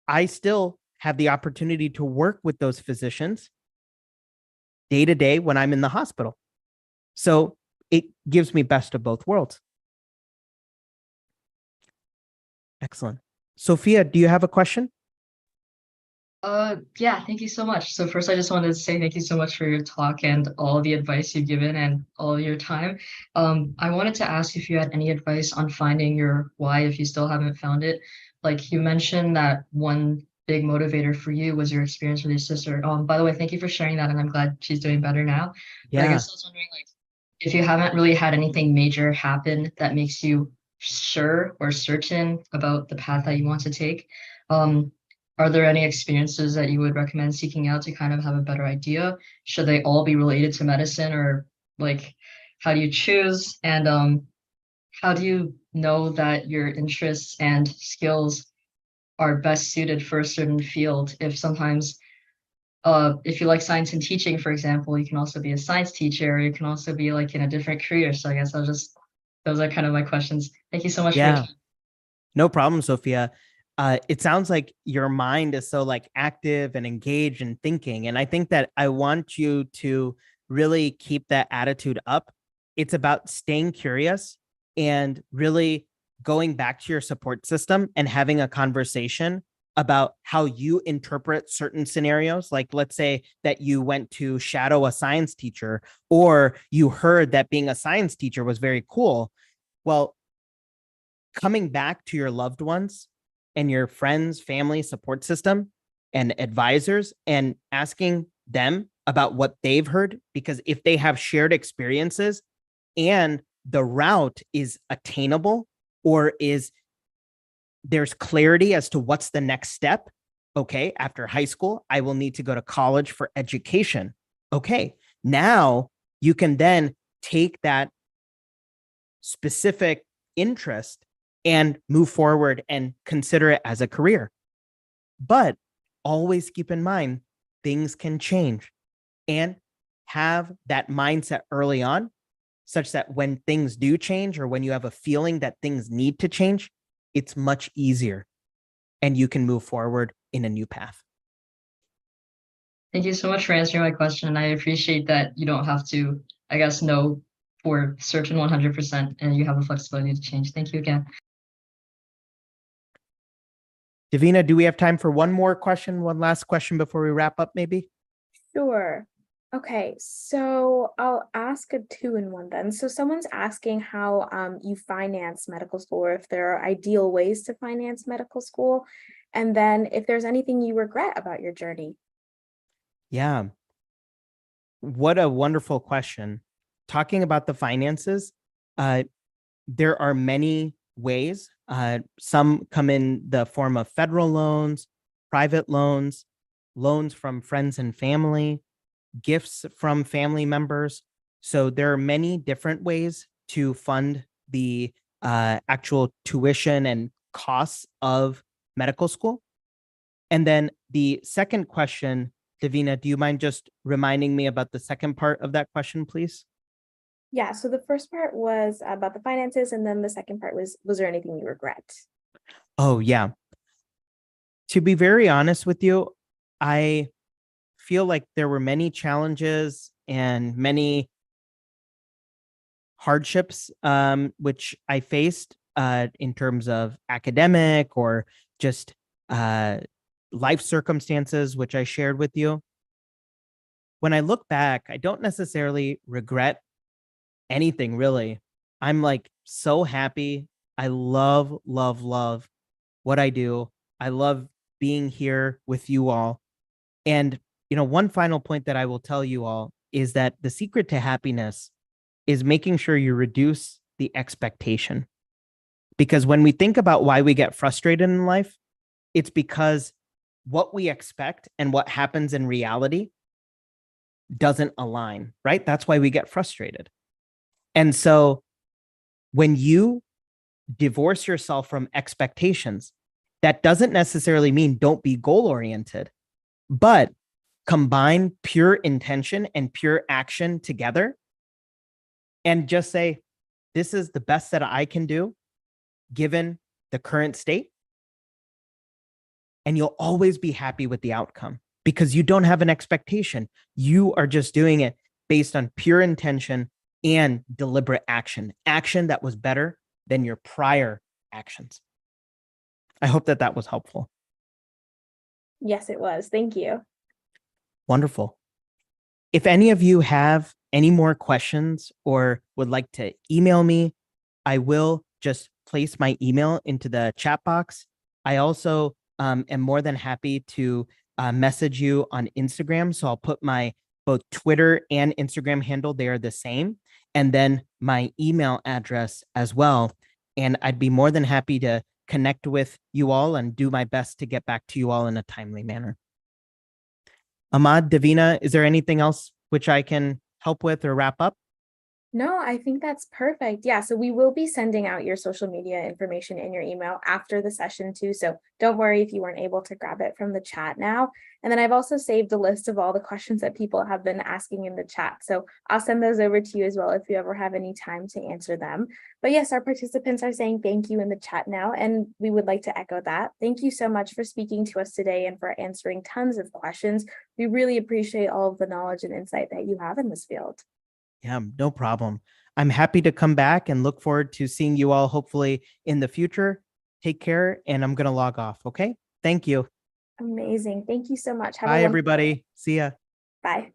I still have the opportunity to work with those physicians day to day when I'm in the hospital. So it gives me best of both worlds. Excellent. Sophia, do you have a question? Yeah, thank you so much. So first, I just wanted to say thank you so much for your talk and all the advice you've given and all your time. I wanted to ask if you had any advice on finding your why if you still haven't found it. Like you mentioned that one big motivator for you was your experience with your sister. By the way, thank you for sharing that, and I'm glad she's doing better now. But I Yeah. guess I was wondering, like, if you haven't really had anything major happen that makes you sure or certain about the path that you want to take, um, are there any experiences that you would recommend seeking out to kind of have a better idea? Should they all be related to medicine, or like how do you choose? And how do you know that your interests and skills are best suited for a certain field? If sometimes if you like science and teaching, for example, you can also be a science teacher, or you can also be like in a different career. So I guess those are kind of my questions. Thank you so much for your Yeah. time. No problem, Sophia. It sounds like your mind is so like active and engaged and thinking. And I think that I want you to really keep that attitude up. It's about staying curious and really going back to your support system and having a conversation about how you interpret certain scenarios. Like, let's say that you went to shadow a science teacher, or you heard that being a science teacher was very cool. Well, coming back to your loved ones and your friends, family, support system, and advisors, and asking them about what they've heard. Because if they have shared experiences and the route is attainable, or there's clarity as to what's the next step. Okay, after high school, I will need to go to college for education. Okay, now you can then take that specific interest and move forward and consider it as a career. But always keep in mind, things can change, and have that mindset early on, such that when things do change, or when you have a feeling that things need to change, it's much easier and you can move forward in a new path. Thank you so much for answering my question. And I appreciate that you don't have to, I guess, know for certain 100%, and you have the flexibility to change. Thank you again. Davina, do we have time for one more question, one last question before we wrap up, maybe? Sure. Okay, so I'll ask a two-in-one then. So someone's asking how you finance medical school, or if there are ideal ways to finance medical school, and then if there's anything you regret about your journey. Yeah. What a wonderful question. Talking about the finances, there are many ways. Some come in the form of federal loans, private loans, loans from friends and family, gifts from family members. So there are many different ways to fund the actual tuition and costs of medical school. And then the second question, Davina, do you mind just reminding me about the second part of that question, please? Yeah, so the first part was about the finances, and then the second part was there anything you regret? Oh, yeah. To be very honest with you, I feel like there were many challenges and many hardships which I faced in terms of academic or just life circumstances, which I shared with you. when I look back, I don't necessarily regret anything really. I'm like so happy. I love, love, love what I do. I love being here with you all. And, one final point that I will tell you all is that the secret to happiness is making sure you reduce the expectation. Because when we think about why we get frustrated in life, it's because what we expect and what happens in reality doesn't align, right? That's why we get frustrated. And so when you divorce yourself from expectations, that doesn't necessarily mean don't be goal oriented, but combine pure intention and pure action together and just say, this is the best that I can do given the current state. And you'll always be happy with the outcome because you don't have an expectation. You are just doing it based on pure intention and deliberate action that was better than your prior actions. I hope that was helpful. Yes, it was. Thank you. Wonderful. If any of you have any more questions or would like to email me, I will just place my email into the chat box. I also am more than happy to message you on Instagram. So I'll put my both Twitter and Instagram handle. They are the same. And then my email address as well. And I'd be more than happy to connect with you all and do my best to get back to you all in a timely manner. Ahmad, Davina, is there anything else which I can help with or wrap up? No, I think that's perfect. Yeah, so we will be sending out your social media information in your email after the session too. So don't worry if you weren't able to grab it from the chat now. And then I've also saved a list of all the questions that people have been asking in the chat. So I'll send those over to you as well if you ever have any time to answer them. But yes, our participants are saying thank you in the chat now, and we would like to echo that. Thank you so much for speaking to us today and for answering tons of questions. We really appreciate all of the knowledge and insight that you have in this field. Yeah, no problem. I'm happy to come back and look forward to seeing you all hopefully in the future. Take care, and I'm going to log off. Okay. Thank you. Amazing. Thank you so much. Have a Bye, wonderful everybody. day. See ya. Bye.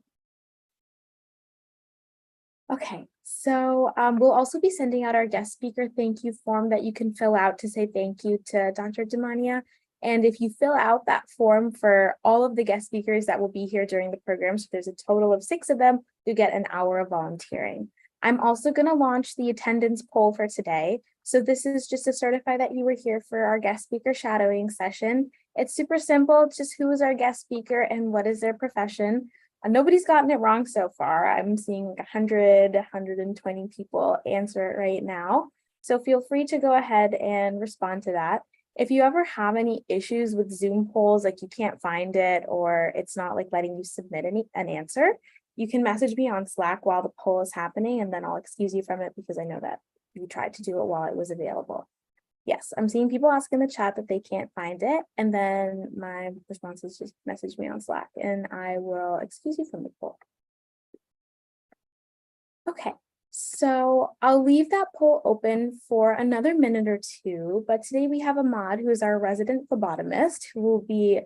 Okay, so we'll also be sending out our guest speaker thank you form that you can fill out to say thank you to Dr. Damania. And if you fill out that form for all of the guest speakers that will be here during the program, so there's a total of 6 of them, you get an hour of volunteering. I'm also going to launch the attendance poll for today. So this is just to certify that you were here for our guest speaker shadowing session. It's super simple. It's just who is our guest speaker and what is their profession. Nobody's gotten it wrong so far. I'm seeing 100, 120 people answer it right now. So feel free to go ahead and respond to that. If you ever have any issues with Zoom polls, like you can't find it or it's not like letting you submit an answer, you can message me on Slack while the poll is happening, and then I'll excuse you from it because I know that you tried to do it while it was available. Yes, I'm seeing people ask in the chat that they can't find it, and then my response is just message me on Slack and I will excuse you from the poll. Okay, so I'll leave that poll open for another minute or two, but today we have Ahmad, who is our resident phlebotomist, who will be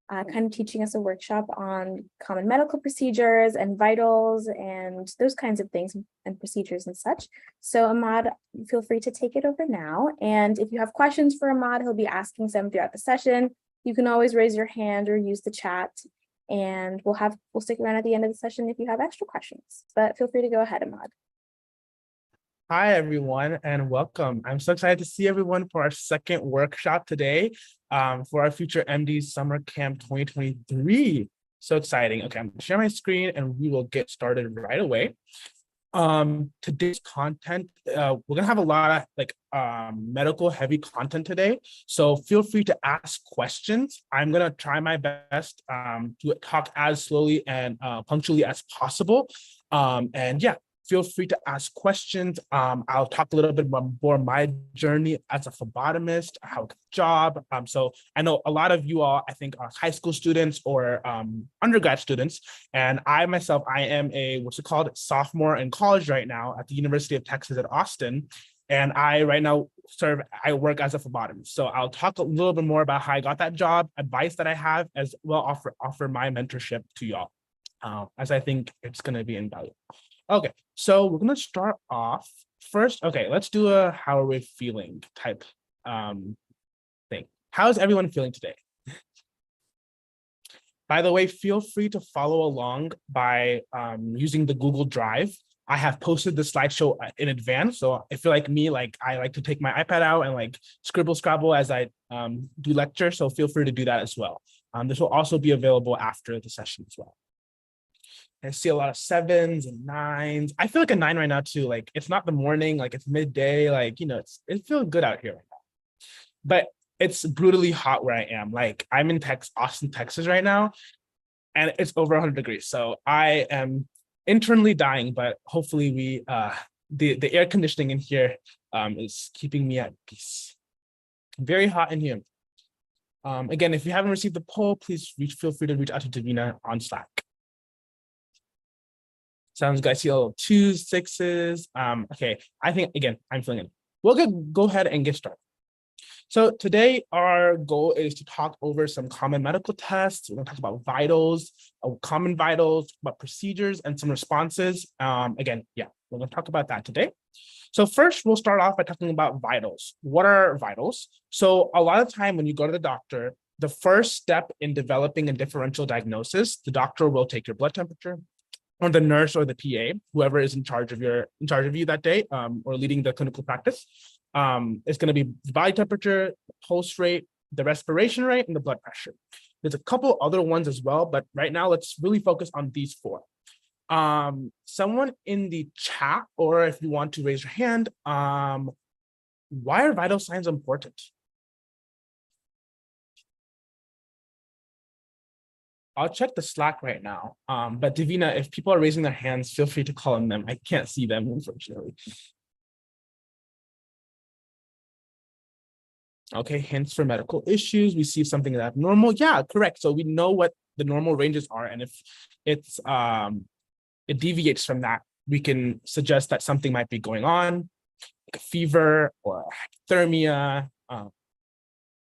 kind of teaching us a workshop on common medical procedures and vitals and those kinds of things and procedures and such. So Ahmad, feel free to take it over now. And if you have questions for Ahmad, he'll be asking some throughout the session. You can always raise your hand or use the chat, and we'll stick around at the end of the session if you have extra questions, but feel free to go ahead, Ahmad. Hi, everyone, and welcome. I'm so excited to see everyone for our second workshop today for our Future M.D.s Summer Camp 2023. So exciting. Okay, I'm going to share my screen and we will get started right away. Today's content, we're going to have a lot of medical heavy content today. So feel free to ask questions. I'm going to try my best to talk as slowly and punctually as possible. And yeah, feel free to ask questions. I'll talk a little bit more my journey as a phlebotomist, how I got the job. So I know a lot of you all, I think, are high school students or undergrad students. And I myself, I am a, what's it called, sophomore in college right now at the University of Texas at Austin. And I right now I work as a phlebotomist. So I'll talk a little bit more about how I got that job, advice that I have, as well offer my mentorship to y'all. as I think it's going to be invaluable. Okay, so we're going to start off first. Okay, let's do a how are we feeling type thing. How's everyone feeling today? By the way, feel free to follow along by using the Google Drive. I have posted the slideshow in advance. So if you're like me, like I like to take my iPad out and like scribble scrabble as I do lecture. So feel free to do that as well. This will also be available after the session as well. I see a lot of 7s and 9s. I feel like a 9 right now too. Like it's not the morning, like it's midday, like, you know, it's feeling good out here right now. But it's brutally hot where I am. Like I'm in Austin, Texas right now, and it's over 100 degrees. So I am internally dying, but hopefully the air conditioning in here is keeping me at peace. Very hot in here. Again, if you haven't received the poll, please feel free to reach out to Davina on Slack. Sounds good. I see a little 2s, 6s. Okay, I think, again, I'm feeling it. We'll go ahead and get started. So today our goal is to talk over some common medical tests. We're going to talk about vitals, common vitals, about procedures and some responses. Again, yeah, we're going to talk about that today. So first, we'll start off by talking about vitals. What are vitals? So a lot of time when you go to the doctor, the first step in developing a differential diagnosis, the doctor will take your blood temperature, or the nurse or the PA, whoever is in charge of you that day, or leading the clinical practice. It's going to be the body temperature, the pulse rate, the respiration rate, and the blood pressure. There's a couple other ones as well, but right now let's really focus on these 4. Someone in the chat, or if you want to raise your hand, why are vital signs important? I'll check the Slack right now. But Davina, if people are raising their hands, feel free to call on them. I can't see them, unfortunately. Okay, hints for medical issues. We see something abnormal. Yeah, correct. So we know what the normal ranges are, and if it's it deviates from that, we can suggest that something might be going on, like a fever or hypothermia.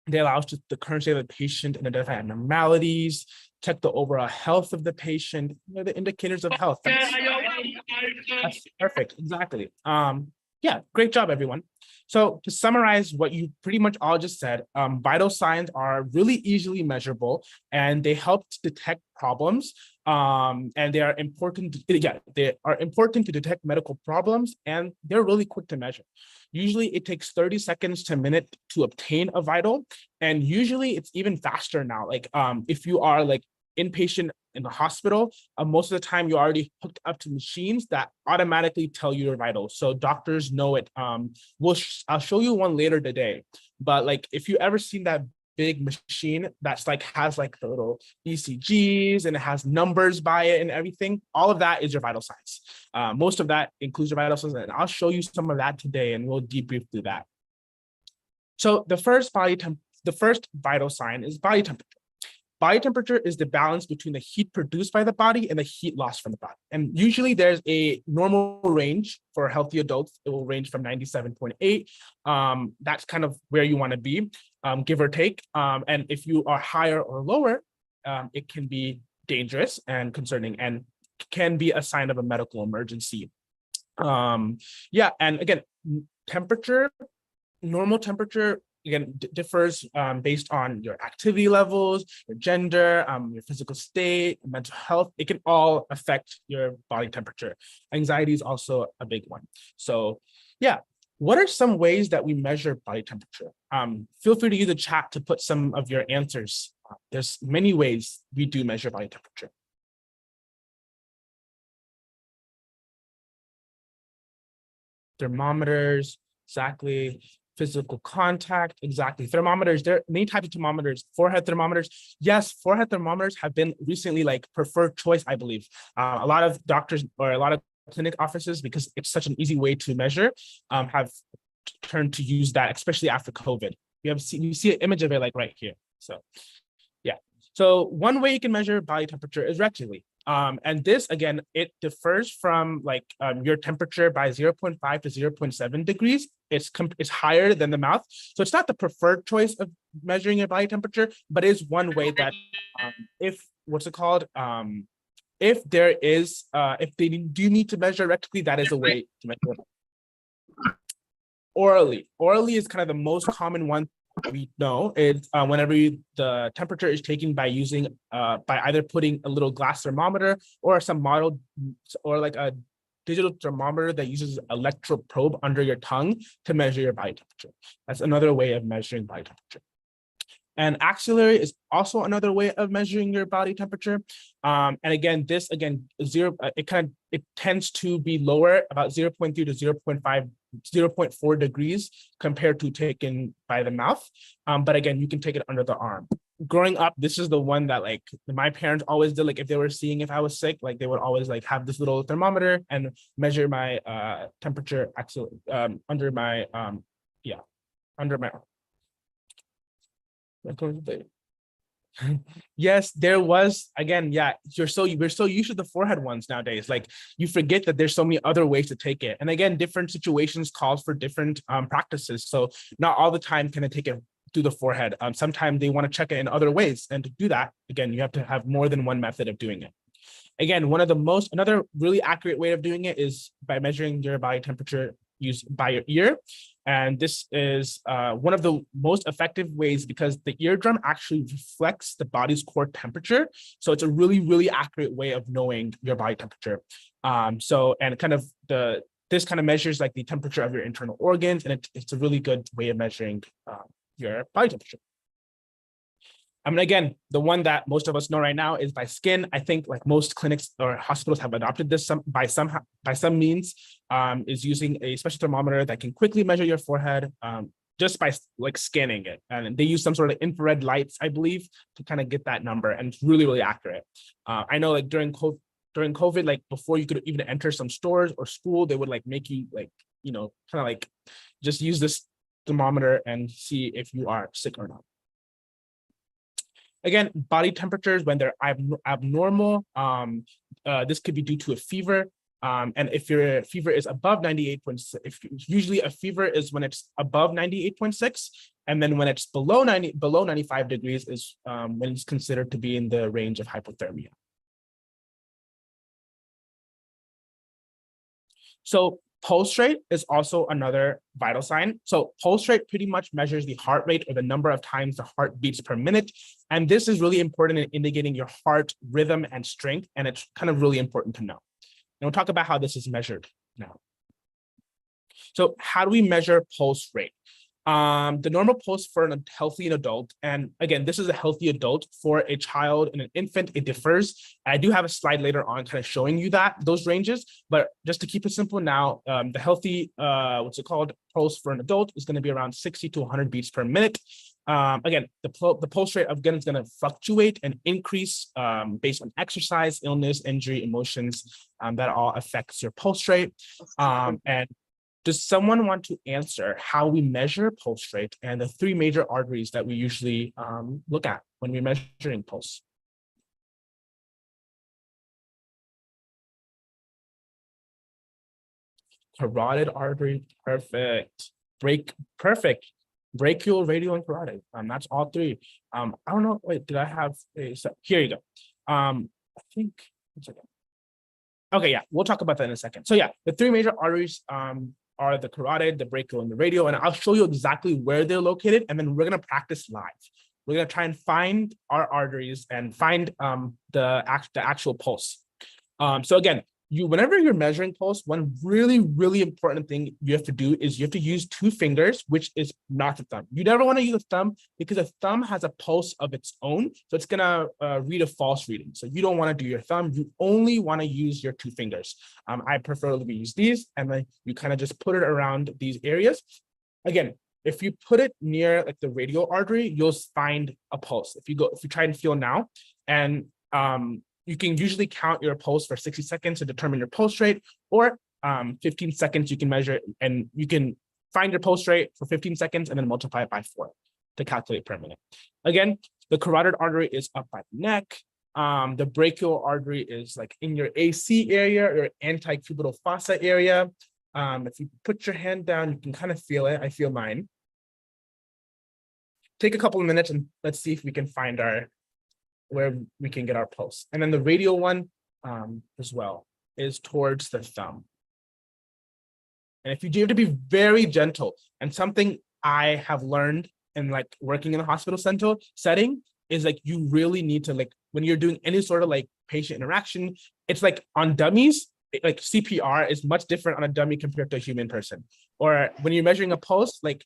They allow us to the current state of the patient and identify abnormalities, check the overall health of the patient, the indicators of health. That's perfect, exactly. Yeah, great job, everyone. So to summarize what you pretty much all just said, vital signs are really easily measurable and they help to detect problems. And they are important to detect medical problems, and they're really quick to measure. Usually it takes 30 seconds to a minute to obtain a vital. And usually it's even faster now. Like if you are like inpatient in the hospital, most of the time you're already hooked up to machines that automatically tell you your vitals. So doctors know it. I'll show you one later today. But like if you ever seen that big machine that's like has like the little ECGs and it has numbers by it and everything, all of that is your vital signs. Most of that includes your vital signs, and I'll show you some of that today and we'll debrief through that. So the first vital sign is body temperature. Body temperature is the balance between the heat produced by the body and the heat lost from the body. And usually there's a normal range for healthy adults. It will range from 97.8. That's kind of where you want to be, give or take. And if you are higher or lower, it can be dangerous and concerning and can be a sign of a medical emergency. Yeah, and again, normal temperature, again, differs based on your activity levels, your gender, your physical state, mental health. It can all affect your body temperature. Anxiety is also a big one. So yeah, what are some ways that we measure body temperature? Feel free to use the chat to put some of your answers. There's many ways we do measure body temperature. Thermometers, exactly. Physical contact, exactly. Thermometers, there are many types of thermometers. Forehead thermometers, yes, forehead thermometers have been recently like preferred choice, I believe. A lot of doctors or a lot of clinic offices, because it's such an easy way to measure, have turned to use that, especially after COVID. You see an image of it like right here. So yeah. So one way you can measure body temperature is rectally. And this, again, it differs from like your temperature by 0.5 to 0.7 degrees. It's higher than the mouth. So it's not the preferred choice of measuring your body temperature, but it is one way that if there is, if they do need to measure rectally, that is a way to measure. Orally is kind of the most common one we know. It's whenever the temperature is taken by using by either putting a little glass thermometer or some model or like a digital thermometer that uses electrode probe under your tongue to measure your body temperature. That's another way of measuring body temperature. And axillary is also another way of measuring your body temperature. And again, it tends to be lower, about 0.3 to 0.5, 0.4 degrees compared to taken by the mouth. But again, you can take it under the arm. Growing up, this is the one that like my parents always did. Like if they were seeing if I was sick, like they would always like have this little thermometer and measure my temperature under my under my arm. Yes, there was again. Yeah, we're so used to the forehead ones nowadays. Like you forget that there's so many other ways to take it. And again, different situations calls for different practices. So not all the time can I take it through the forehead. Sometimes they want to check it in other ways. And to do that, again, you have to have more than one method of doing it. Again, another really accurate way of doing it is by measuring your body temperature used by your ear. And this is one of the most effective ways because the eardrum actually reflects the body's core temperature. So it's a really, really accurate way of knowing your body temperature. This kind of measures like the temperature of your internal organs, and it's a really good way of measuring your body temperature. I mean, again, the one that most of us know right now is by skin. I think like most clinics or hospitals have adopted this by some means, is using a special thermometer that can quickly measure your forehead just by like scanning it. And they use some sort of infrared lights, I believe, to kind of get that number. And it's really, really accurate. I know like during COVID, like before you could even enter some stores or school, they would like make you like, kind of like just use this thermometer and see if you are sick or not. Again, body temperatures, when they're abnormal, this could be due to a fever. And if your fever is above 98.6, usually a fever is when it's above 98.6. And then when it's below 95 degrees is when it's considered to be in the range of hypothermia. So pulse rate is also another vital sign. So pulse rate pretty much measures the heart rate or the number of times the heart beats per minute. And this is really important in indicating your heart rhythm and strength. And it's kind of really important to know. And we'll talk about how this is measured now. So how do we measure pulse rate? The normal pulse for a healthy adult, and again, this is a healthy adult. For a child and an infant, it differs. I do have a slide later on kind of showing you those ranges, but just to keep it simple now, the healthy, pulse for an adult is going to be around 60 to 100 beats per minute. Again, the pulse rate again is going to fluctuate and increase based on exercise, illness, injury, emotions. That all affects your pulse rate. And does someone want to answer how we measure pulse rate and the three major arteries that we usually look at when we're measuring pulse? Carotid artery, perfect. Perfect. Brachial, radial, and carotid. That's all three. I don't know. Wait, did I have a? So here you go. I think. Okay, yeah, we'll talk about that in a second. So yeah, the three major arteries are the carotid, the brachial, and the radial. And I'll show you exactly where they're located. And then we're going to practice live. We're going to try and find our arteries and find the actual pulse. So again, whenever you're measuring pulse, one really, really important thing you have to do is you have to use two fingers, which is not the thumb. You never want to use a thumb because a thumb has a pulse of its own. So it's going to read a false reading. So you don't want to do your thumb. You only want to use your two fingers. I prefer to use these, and then you kind of just put it around these areas. Again, if you put it near like the radial artery, you'll find a pulse. If you try and feel now, and you can usually count your pulse for 60 seconds to determine your pulse rate, or 15 seconds you can measure, and you can find your pulse rate for 15 seconds and then multiply it by 4 to calculate per minute. Again, the carotid artery is up by the neck. The brachial artery is like in your AC area or antecubital fossa area. If you put your hand down, you can kind of feel it. I feel mine. Take a couple of minutes and let's see if we can find where we can get our pulse. And then the radial one, as well is towards the thumb. And if you do have to be very gentle, and something I have learned in like working in a hospital setting is like you really need to like when you're doing any sort of like patient interaction, it's like on dummies, like CPR is much different on a dummy compared to a human person. Or when you're measuring a pulse, like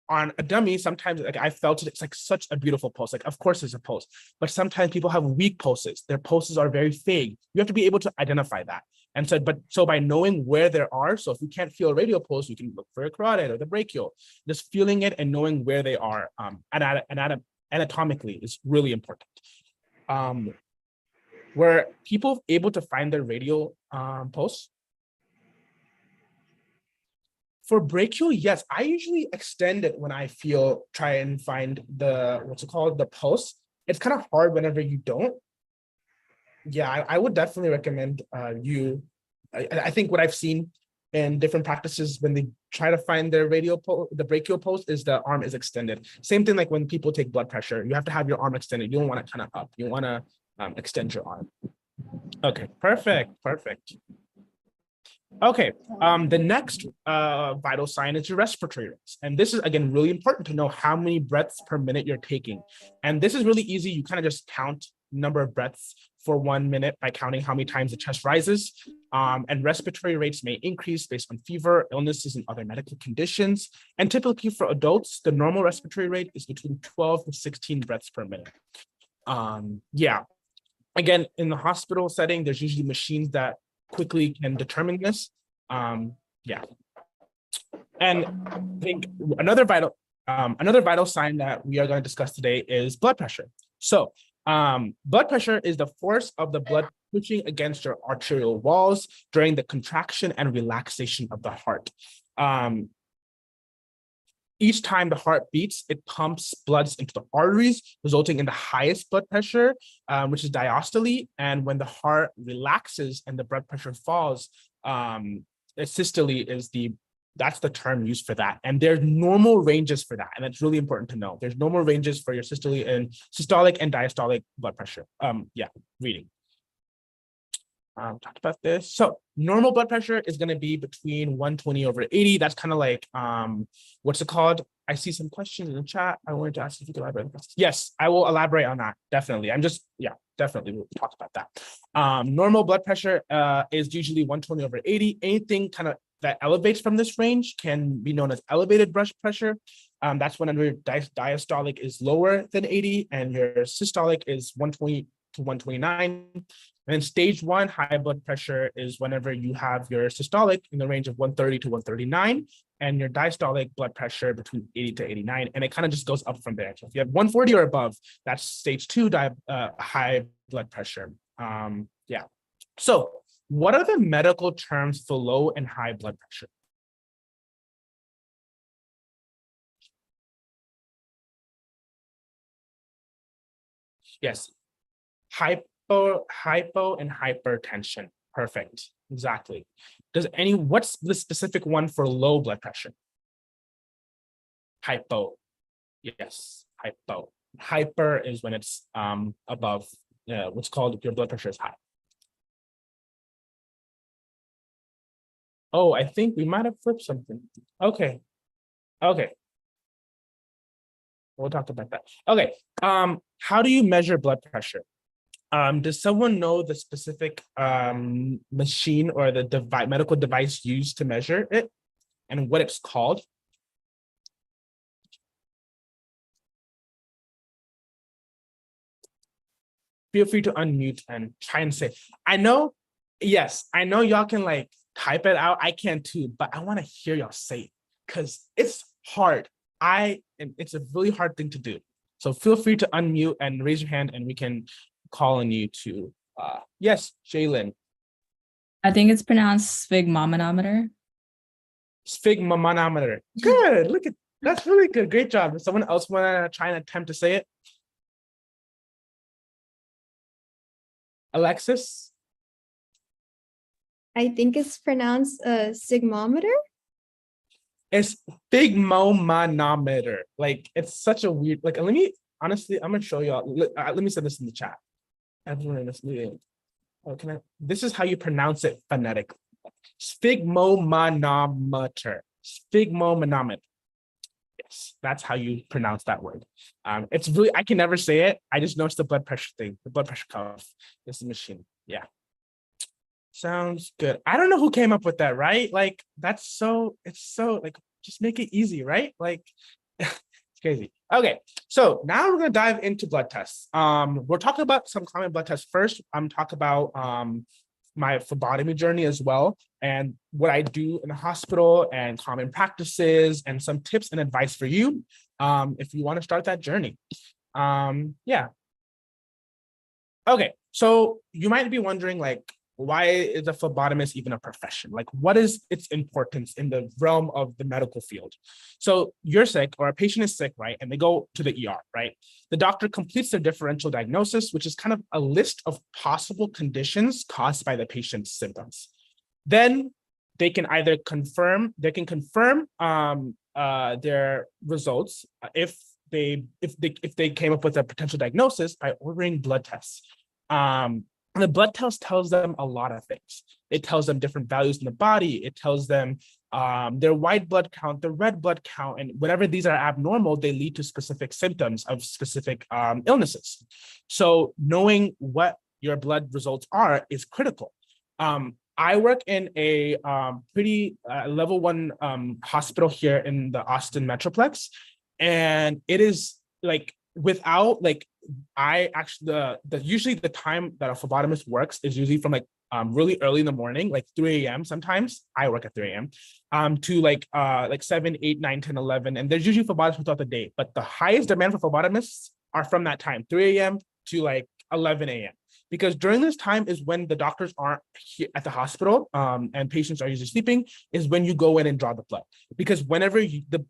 on a dummy, sometimes like I felt it, it's like such a beautiful pulse. Like, of course there's a pulse, but sometimes people have weak pulses. Their pulses are very vague. You have to be able to identify that. And so by knowing where there are, so if you can't feel a radial pulse, you can look for a carotid or the brachial. Just feeling it and knowing where they are anatomically is really important. Were people able to find their radial pulse? For brachial, yes, I usually extend it when I try and find the pulse. It's kind of hard whenever you don't. Yeah, I would definitely recommend I think what I've seen in different practices when they try to find their the brachial pulse is the arm is extended. Same thing like when people take blood pressure, you have to have your arm extended. You don't want it kind of up. You want to extend your arm. Okay, perfect. Okay, the next vital sign is your respiratory rates. And this is, again, really important to know how many breaths per minute you're taking. And this is really easy. You kind of just count number of breaths for 1 minute by counting how many times the chest rises. And respiratory rates may increase based on fever, illnesses, and other medical conditions. And typically for adults, the normal respiratory rate is between 12 to 16 breaths per minute. Yeah, again, in the hospital setting, there's usually machines that quickly can determine this. Yeah. And I think another vital sign that we are going to discuss today is blood pressure. So blood pressure is the force of the blood pushing against your arterial walls during the contraction and relaxation of the heart. Each time the heart beats, it pumps blood into the arteries, resulting in the highest blood pressure, which is diastole. And when the heart relaxes and the blood pressure falls, systole is that's the term used for that. And there's normal ranges for that. And that's really important to know. There's normal ranges for your systolic and diastolic blood pressure. Yeah, reading. Talked about this. So normal blood pressure is going to be between 120/80. That's kind of like, what's it called? I see some questions in the chat. I wanted to ask if you could elaborate. Yes, I will elaborate on that. Definitely. Definitely we'll talk about that. Normal blood pressure is usually 120/80. Anything kind of that elevates from this range can be known as elevated blood pressure. That's when your diastolic is lower than 80 and your systolic is 120 to 129. And then stage 1 high blood pressure is whenever you have your systolic in the range of 130 to 139 and your diastolic blood pressure between 80 to 89. And it kind of just goes up from there. So if you have 140 or above, that's stage 2 high blood pressure. Yeah. So what are the medical terms for low and high blood pressure? Yes. Hypo and hypertension. Perfect. Exactly. What's the specific one for low blood pressure? Hypo. Yes, hypo. Hyper is when it's above what's called your blood pressure is high. Oh, I think we might have flipped something. Okay. We'll talk about that. Okay. How do you measure blood pressure? Does someone know the specific machine or the medical device used to measure it and what it's called? Feel free to unmute and try and say, I know y'all can like type it out. I can too, but I want to hear y'all say it because it's hard. It's a really hard thing to do. So feel free to unmute and raise your hand and we can call on you to, yes, Jalen. I think it's pronounced sphygmomanometer. Sphygmomanometer. Good. That's really good. Great job. Does someone else want to try and attempt to say it? Alexis? I think it's pronounced sigmometer. It's sphygmomanometer. Like, it's such a weird, like, honestly, I'm going to show y'all. Let me send this in the chat. Everyone in this meeting. Oh, this is how you pronounce it phonetically. Sphygmomanometer. Sphygmomanometer. Yes, that's how you pronounce that word. It's really, I can never say it. I just know it's the blood pressure thing, the blood pressure cuff. This is the machine. Yeah. Sounds good. I don't know who came up with that, right? Like, it's so like, just make it easy, right? Like, it's crazy. Okay, so now we're gonna dive into blood tests. We're talking about some common blood tests first. I'm talking about my phlebotomy journey as well, and what I do in the hospital and common practices and some tips and advice for you if you want to start that journey. Yeah. Okay, so you might be wondering, like, why is a phlebotomist even a profession? Like, what is its importance in the realm of the medical field? So you're sick, or a patient is sick, right? And they go to the ER, right? The doctor completes their differential diagnosis, which is kind of a list of possible conditions caused by the patient's symptoms. Then they can either confirm, their results if they came up with a potential diagnosis by ordering blood tests. The blood test tells them a lot of things. It tells them different values in the body. It tells them their white blood count, their red blood count, and whenever these are abnormal, they lead to specific symptoms of specific illnesses. So knowing what your blood results are is critical. I work in a pretty level 1 hospital here in the Austin Metroplex, and it is like, without like, I actually usually the time that a phlebotomist works is usually from like really early in the morning, like 3 a.m. Sometimes I work at 3 a.m. To like 7, 8, 9, 10, 11, and there's usually phlebotomists throughout the day. But the highest demand for phlebotomists are from that time, 3 a.m. to like 11 a.m. Because during this time is when the doctors aren't here at the hospital and patients are usually sleeping, is when you go in and draw the blood. Because whenever the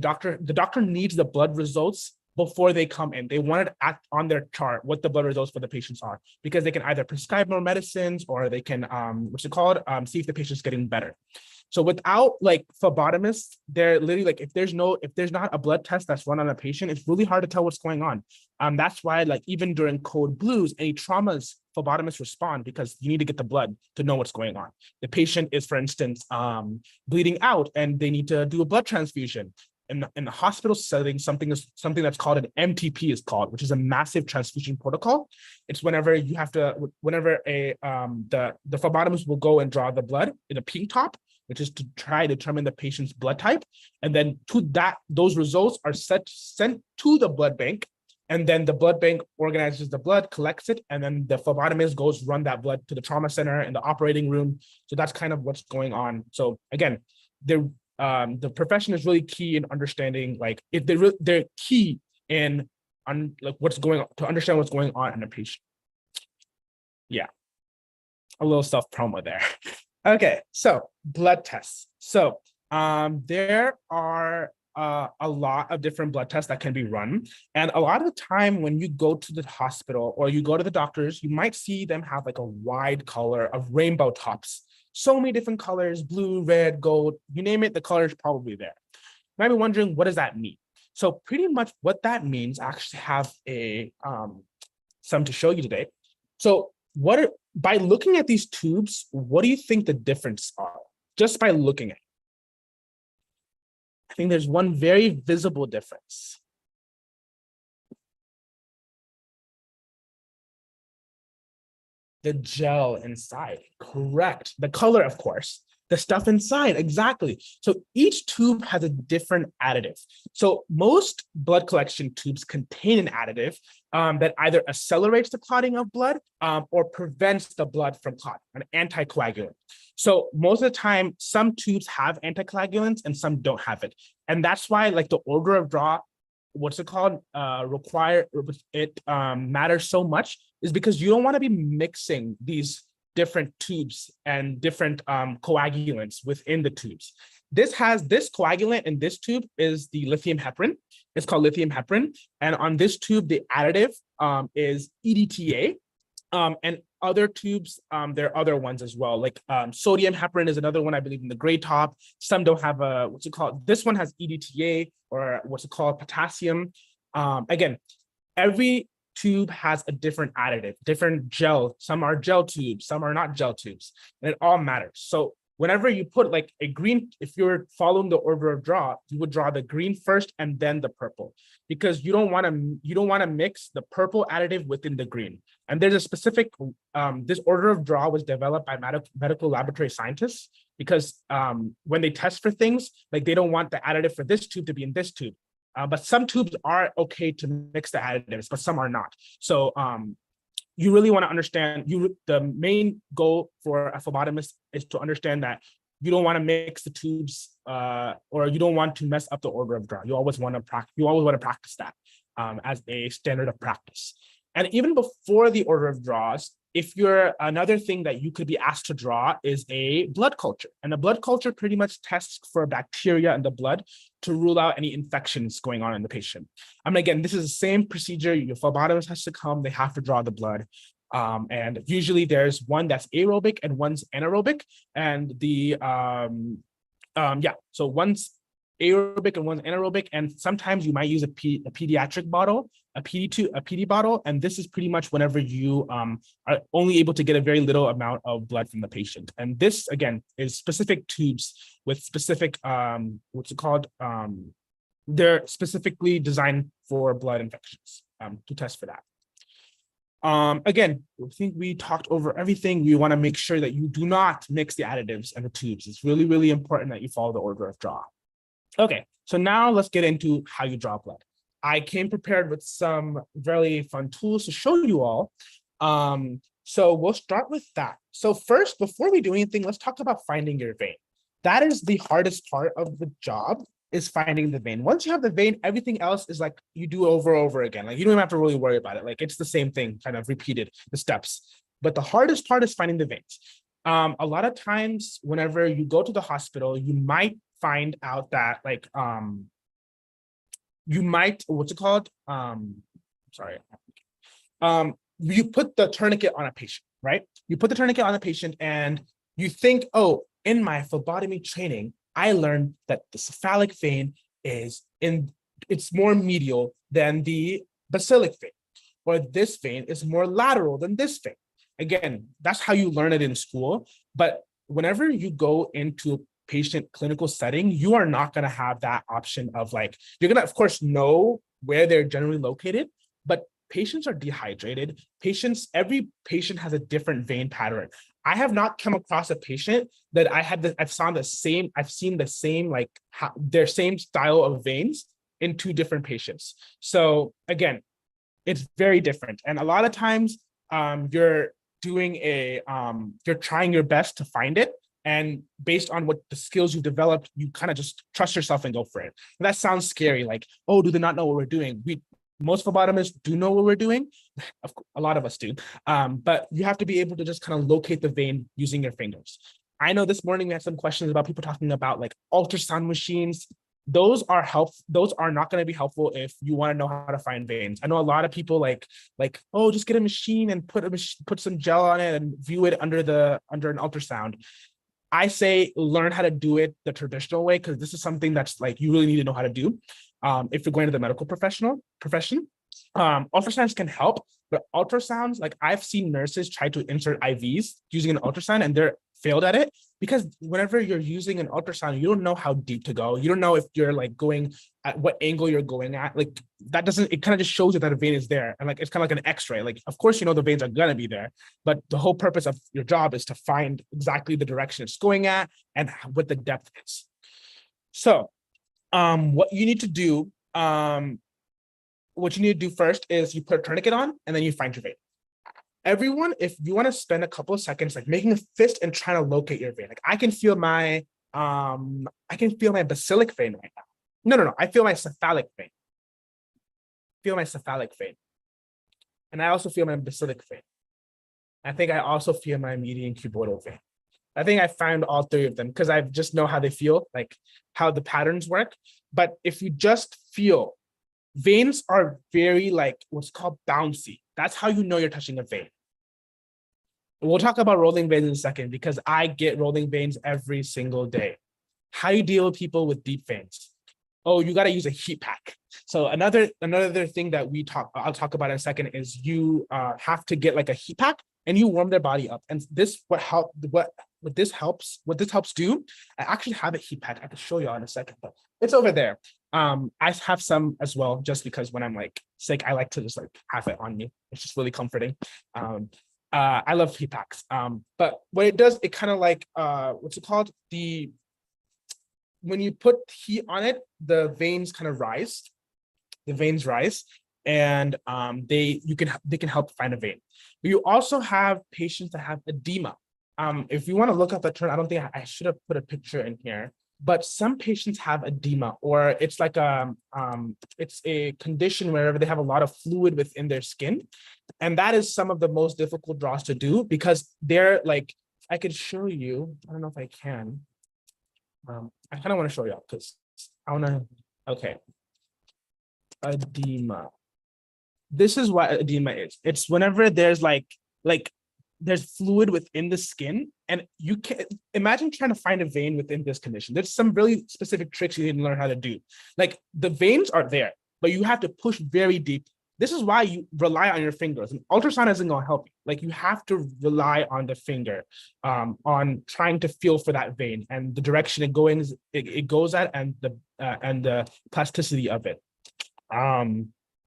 doctor needs the blood results before they come in. They want it on their chart what the blood results for the patients are, because they can either prescribe more medicines, or they can see if the patient's getting better. So without like phlebotomists, they're literally like, if there's not a blood test that's run on a patient, it's really hard to tell what's going on. That's why, like, even during code blues, any traumas, phlebotomists respond, because you need to get the blood to know what's going on. The patient is, for instance, bleeding out and they need to do a blood transfusion. In the hospital setting, something that's called an MTP is called, which is a massive transfusion protocol. It's whenever the phlebotomist will go and draw the blood in a pink top, which is to try to determine the patient's blood type. And then those results are sent to the blood bank. And then the blood bank organizes the blood, collects it, and then the phlebotomist goes run that blood to the trauma center in the operating room. So that's kind of what's going on. So again, the profession is really key in understanding, like, if they're key in like what's going on, to understand what's going on in a patient. Yeah, a little self promo there. Okay, so blood tests. So there are a lot of different blood tests that can be run, and a lot of the time when you go to the hospital or you go to the doctors, you might see them have like a wide color of rainbow tops. So many different colors, blue, red, gold, you name it, the color is probably there. You might be wondering, what does that mean? So pretty much what that means, I actually have some to show you today. So by looking at these tubes, what do you think the difference are? Just by looking at it. I think there's one very visible difference. The gel inside, correct. The color, of course. The stuff inside, exactly. So each tube has a different additive. So most blood collection tubes contain an additive that either accelerates the clotting of blood or prevents the blood from clotting, an anticoagulant. So most of the time, some tubes have anticoagulants and some don't have it. And that's why, like, the order of draw, matters so much, is because you don't want to be mixing these different tubes and different coagulants within the tubes. This coagulant in this tube is the lithium heparin. It's called lithium heparin. And on this tube, the additive is EDTA. And other tubes, there are other ones as well. Like sodium heparin is another one, I believe, in the gray top. Some don't have this one has EDTA, or potassium. Again, every tube has a different additive, different gel. Some are gel tubes, some are not gel tubes, and it all matters. So whenever you put like a green, if you're following the order of draw, you would draw the green first and then the purple, because you don't want to mix the purple additive within the green. And there's a specific, this order of draw was developed by medical laboratory scientists, because when they test for things, like they don't want the additive for this tube to be in this tube. But some tubes are okay to mix the additives, but some are not. So you really want to understand, the main goal for a phlebotomist is to understand that you don't want to mix the tubes, or you don't want to mess up the order of draw. You always want to practice that as a standard of practice. And even before the order of draws, if you're, another thing that you could be asked to draw is a blood culture. And a blood culture pretty much tests for bacteria in the blood to rule out any infections going on in the patient. Again, this is the same procedure. Your phlebotomist has to come, they have to draw the blood. And usually there's one that's aerobic and one's anaerobic. And so one's aerobic and one's anaerobic. And sometimes you might use a pediatric bottle, a PD bottle. And this is pretty much whenever you are only able to get a very little amount of blood from the patient. And this, again, is specific tubes with specific, they're specifically designed for blood infections to test for that. Again, I think we talked over everything. You want to make sure that you do not mix the additives and the tubes. It's really, really important that you follow the order of draw. Okay, so now let's get into how you draw blood. I came prepared with some very fun tools to show you all. So we'll start with that. So first, before we do anything, let's talk about finding your vein. That is the hardest part of the job, is finding the vein. Once you have the vein, everything else is like you do over and over again. Like you don't even have to really worry about it. Like it's the same thing, kind of repeated, the steps. But the hardest part is finding the veins. A lot of times, whenever you go to the hospital, you might find out that like you put the tourniquet on a patient, right? You put the tourniquet on a patient and you think, oh, in my phlebotomy training, I learned that the cephalic vein it's more medial than the basilic vein, or this vein is more lateral than this vein. Again, that's how you learn it in school. But whenever you go into a patient clinical setting, you are not going to have that option of like, you're going to, of course, know where they're generally located, but patients are dehydrated. Every patient has a different vein pattern. I have not come across a patient that I've seen the same, like their same style of veins in two different patients. So again, it's very different. And a lot of times you're trying your best to find it. And based on what the skills you've developed, you kind of just trust yourself and go for it. And that sounds scary. Like, oh, do they not know what we're doing? Most phlebotomists do know what we're doing. A lot of us do. But you have to be able to just kind of locate the vein using your fingers. I know this morning we had some questions about people talking about like ultrasound machines. Those are not going to be helpful if you want to know how to find veins. I know a lot of people like, oh, just get a machine and put some gel on it and view it under an ultrasound. I say learn how to do it the traditional way, because this is something that's like you really need to know how to do. If you're going to the medical profession, ultrasounds can help, but ultrasounds, like I've seen nurses try to insert IVs using an ultrasound and they're failed at it, because whenever you're using an ultrasound, you don't know how deep to go. You don't know if you're like going at what angle you're going at. Like it kind of just shows you that a vein is there. And like, it's kind of like an x-ray. Like, of course, the veins are gonna be there, but the whole purpose of your job is to find exactly the direction it's going at and what the depth is. So what you need to do first is you put a tourniquet on and then you find your vein. Everyone, if you want to spend a couple of seconds like making a fist and trying to locate your vein, like I can feel my basilic vein right now. No, I feel my cephalic vein. And I also feel my basilic vein. I think I also feel my median cuboidal vein. I think I found all three of them because I just know how they feel, like how the patterns work. But if you just feel, veins are very like what's called bouncy. That's how you know you're touching a vein. We'll talk about rolling veins in a second, because I get rolling veins every single day. How do you deal with people with deep veins? oh, you got to use a heat pack. So another thing that I'll talk about in a second is you have to get like a heat pack and you warm their body up. And this what this helps do. I actually have a heat pack. I can show you in a second, but it's over there. I have some as well, just because when I'm like sick, I like to just like have it on me. It's just really comforting. I love heat packs. But what it does, it kind of like what's it called? When you put heat on it, the veins kind of rise. The veins rise, and they can help find a vein. You also have patients that have edema. If you want to look up the term, I don't think I should have put a picture in here, but some patients have edema, or it's like it's a condition wherever they have a lot of fluid within their skin, and that is some of the most difficult draws to do because they're like, I could show you. I don't know if I can. I kind of want to show you because I want to. Okay. Edema. This is what edema is. It's whenever there's like there's fluid within the skin, and you can imagine trying to find a vein within this condition. There's some really specific tricks you need to learn how to do. Like the veins are there, but you have to push very deep. This is why you rely on your fingers. And ultrasound isn't going to help you. Like you have to rely on the finger, on trying to feel for that vein and the direction it goes at, and the plasticity of it.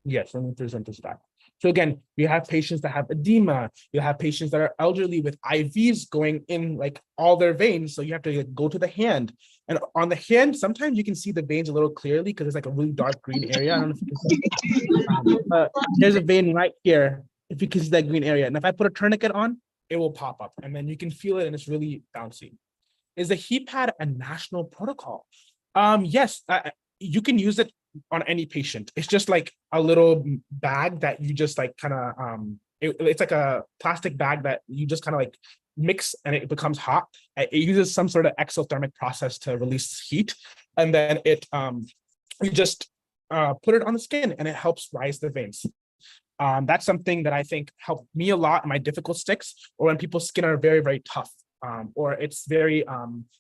Yes, let me present this back. So again, you have patients that have edema. You have patients that are elderly with IVs going in like all their veins. So you have to like, go to the hand. And on the hand, sometimes you can see the veins a little clearly because it's like a really dark green area. I don't know if you can see. There's a vein right here, if you can see that green area. And if I put a tourniquet on, it will pop up. And then you can feel it and it's really bouncy. Is the heat pad a national protocol? Yes, you can use it on any patient. It's just like a little bag that you just like kind of it's like a plastic bag that you just kind of like mix and it becomes hot. It uses some sort of exothermic process to release heat, and then it you just put it on the skin and it helps rise the veins. That's something that I think helped me a lot in my difficult sticks, or when people's skin are very, very tough. Or it's very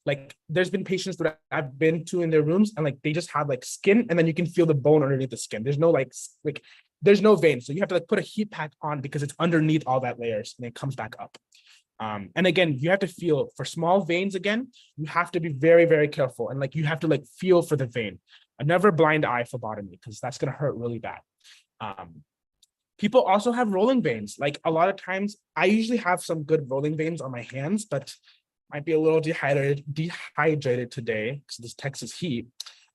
like there's been patients that I've been to in their rooms and like they just have like skin and then you can feel the bone underneath the skin. There's no like there's no vein. So you have to like put a heat pack on because it's underneath all that layers and it comes back up. And again, you have to feel for small veins. Again, you have to be very, very careful and like you have to like feel for the vein. Never blind eye phlebotomy because that's going to hurt really bad. People also have rolling veins. Like a lot of times, I usually have some good rolling veins on my hands, but might be a little dehydrated today because this Texas heat.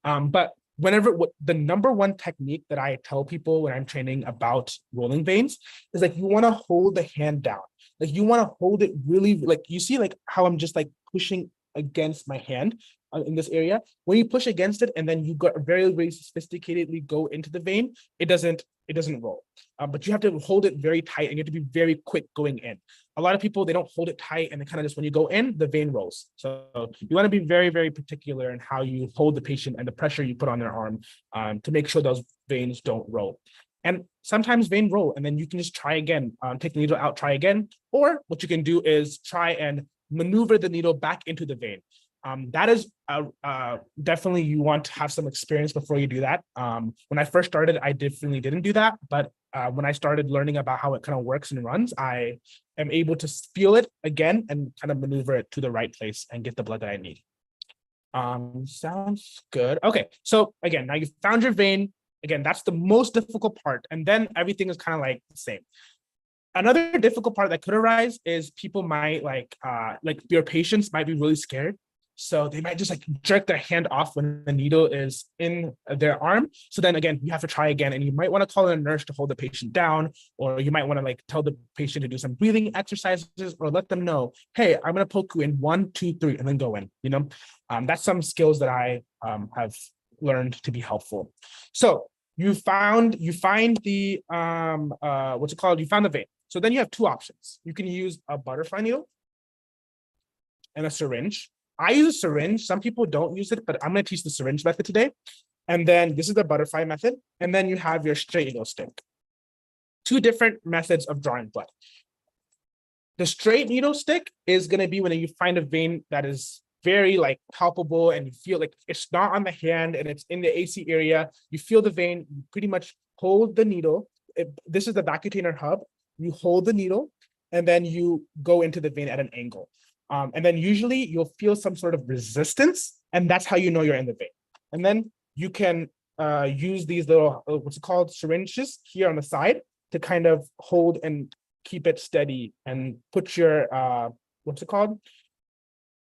But the number one technique that I tell people when I'm training about rolling veins is like you want to hold the hand down. Like you want to hold it really, like you see like how I'm just like pushing against my hand in this area. When you push against it and then you got very, very sophisticatedly go into the vein, it doesn't roll. But you have to hold it very tight and you have to be very quick going in. A lot of people, they don't hold it tight and they kind of just, when you go in, the vein rolls. So you want to be very, very particular in how you hold the patient and the pressure you put on their arm to make sure those veins don't roll. And sometimes vein roll and then you can just try again, take the needle out, try again. Or what you can do is try and maneuver the needle back into the vein. That is definitely you want to have some experience before you do that. When I first started, I definitely didn't do that. But when I started learning about how it kind of works and runs, I am able to feel it again and kind of maneuver it to the right place and get the blood that I need. Sounds good. Okay, so again, now you've found your vein. Again, that's the most difficult part. And then everything is kind of like the same. Another difficult part that could arise is people might like your patients might be really scared. So they might just like jerk their hand off when the needle is in their arm. So then again, you have to try again. And you might want to call in a nurse to hold the patient down, or you might want to like tell the patient to do some breathing exercises or let them know, hey, I'm going to poke you in 1, 2, 3, and then go in, you know. That's some skills that I have learned to be helpful. So you find the, what's it called? You found the vein. So then you have two options. You can use a butterfly needle and a syringe. I use a syringe. Some people don't use it, but I'm going to teach the syringe method today. And then this is the butterfly method. And then you have your straight needle stick. Two different methods of drawing blood. The straight needle stick is going to be when you find a vein that is very like palpable, and you feel like it's not on the hand and it's in the AC area. You feel the vein, you pretty much hold the needle. This is the vacutainer hub. You hold the needle and then you go into the vein at an angle. And then usually you'll feel some sort of resistance, and that's how you know you're in the vein. And then you can use these little, what's it called, syringes here on the side to kind of hold and keep it steady and put your, what's it called?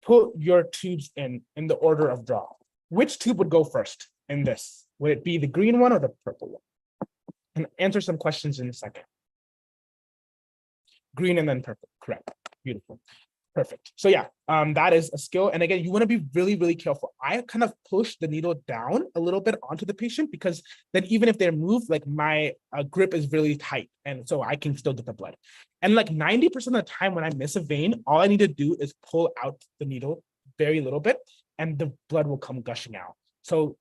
Put your tubes in the order of draw. Which tube would go first in this? Would it be the green one or the purple one? And answer some questions in a second. Green and then purple, correct, beautiful. Perfect. So yeah, that is a skill. And again, you want to be really, really careful. I kind of push the needle down a little bit onto the patient, because then even if they move, like my grip is really tight. And so I can still get the blood. And like 90% of the time when I miss a vein, all I need to do is pull out the needle very little bit and the blood will come gushing out. So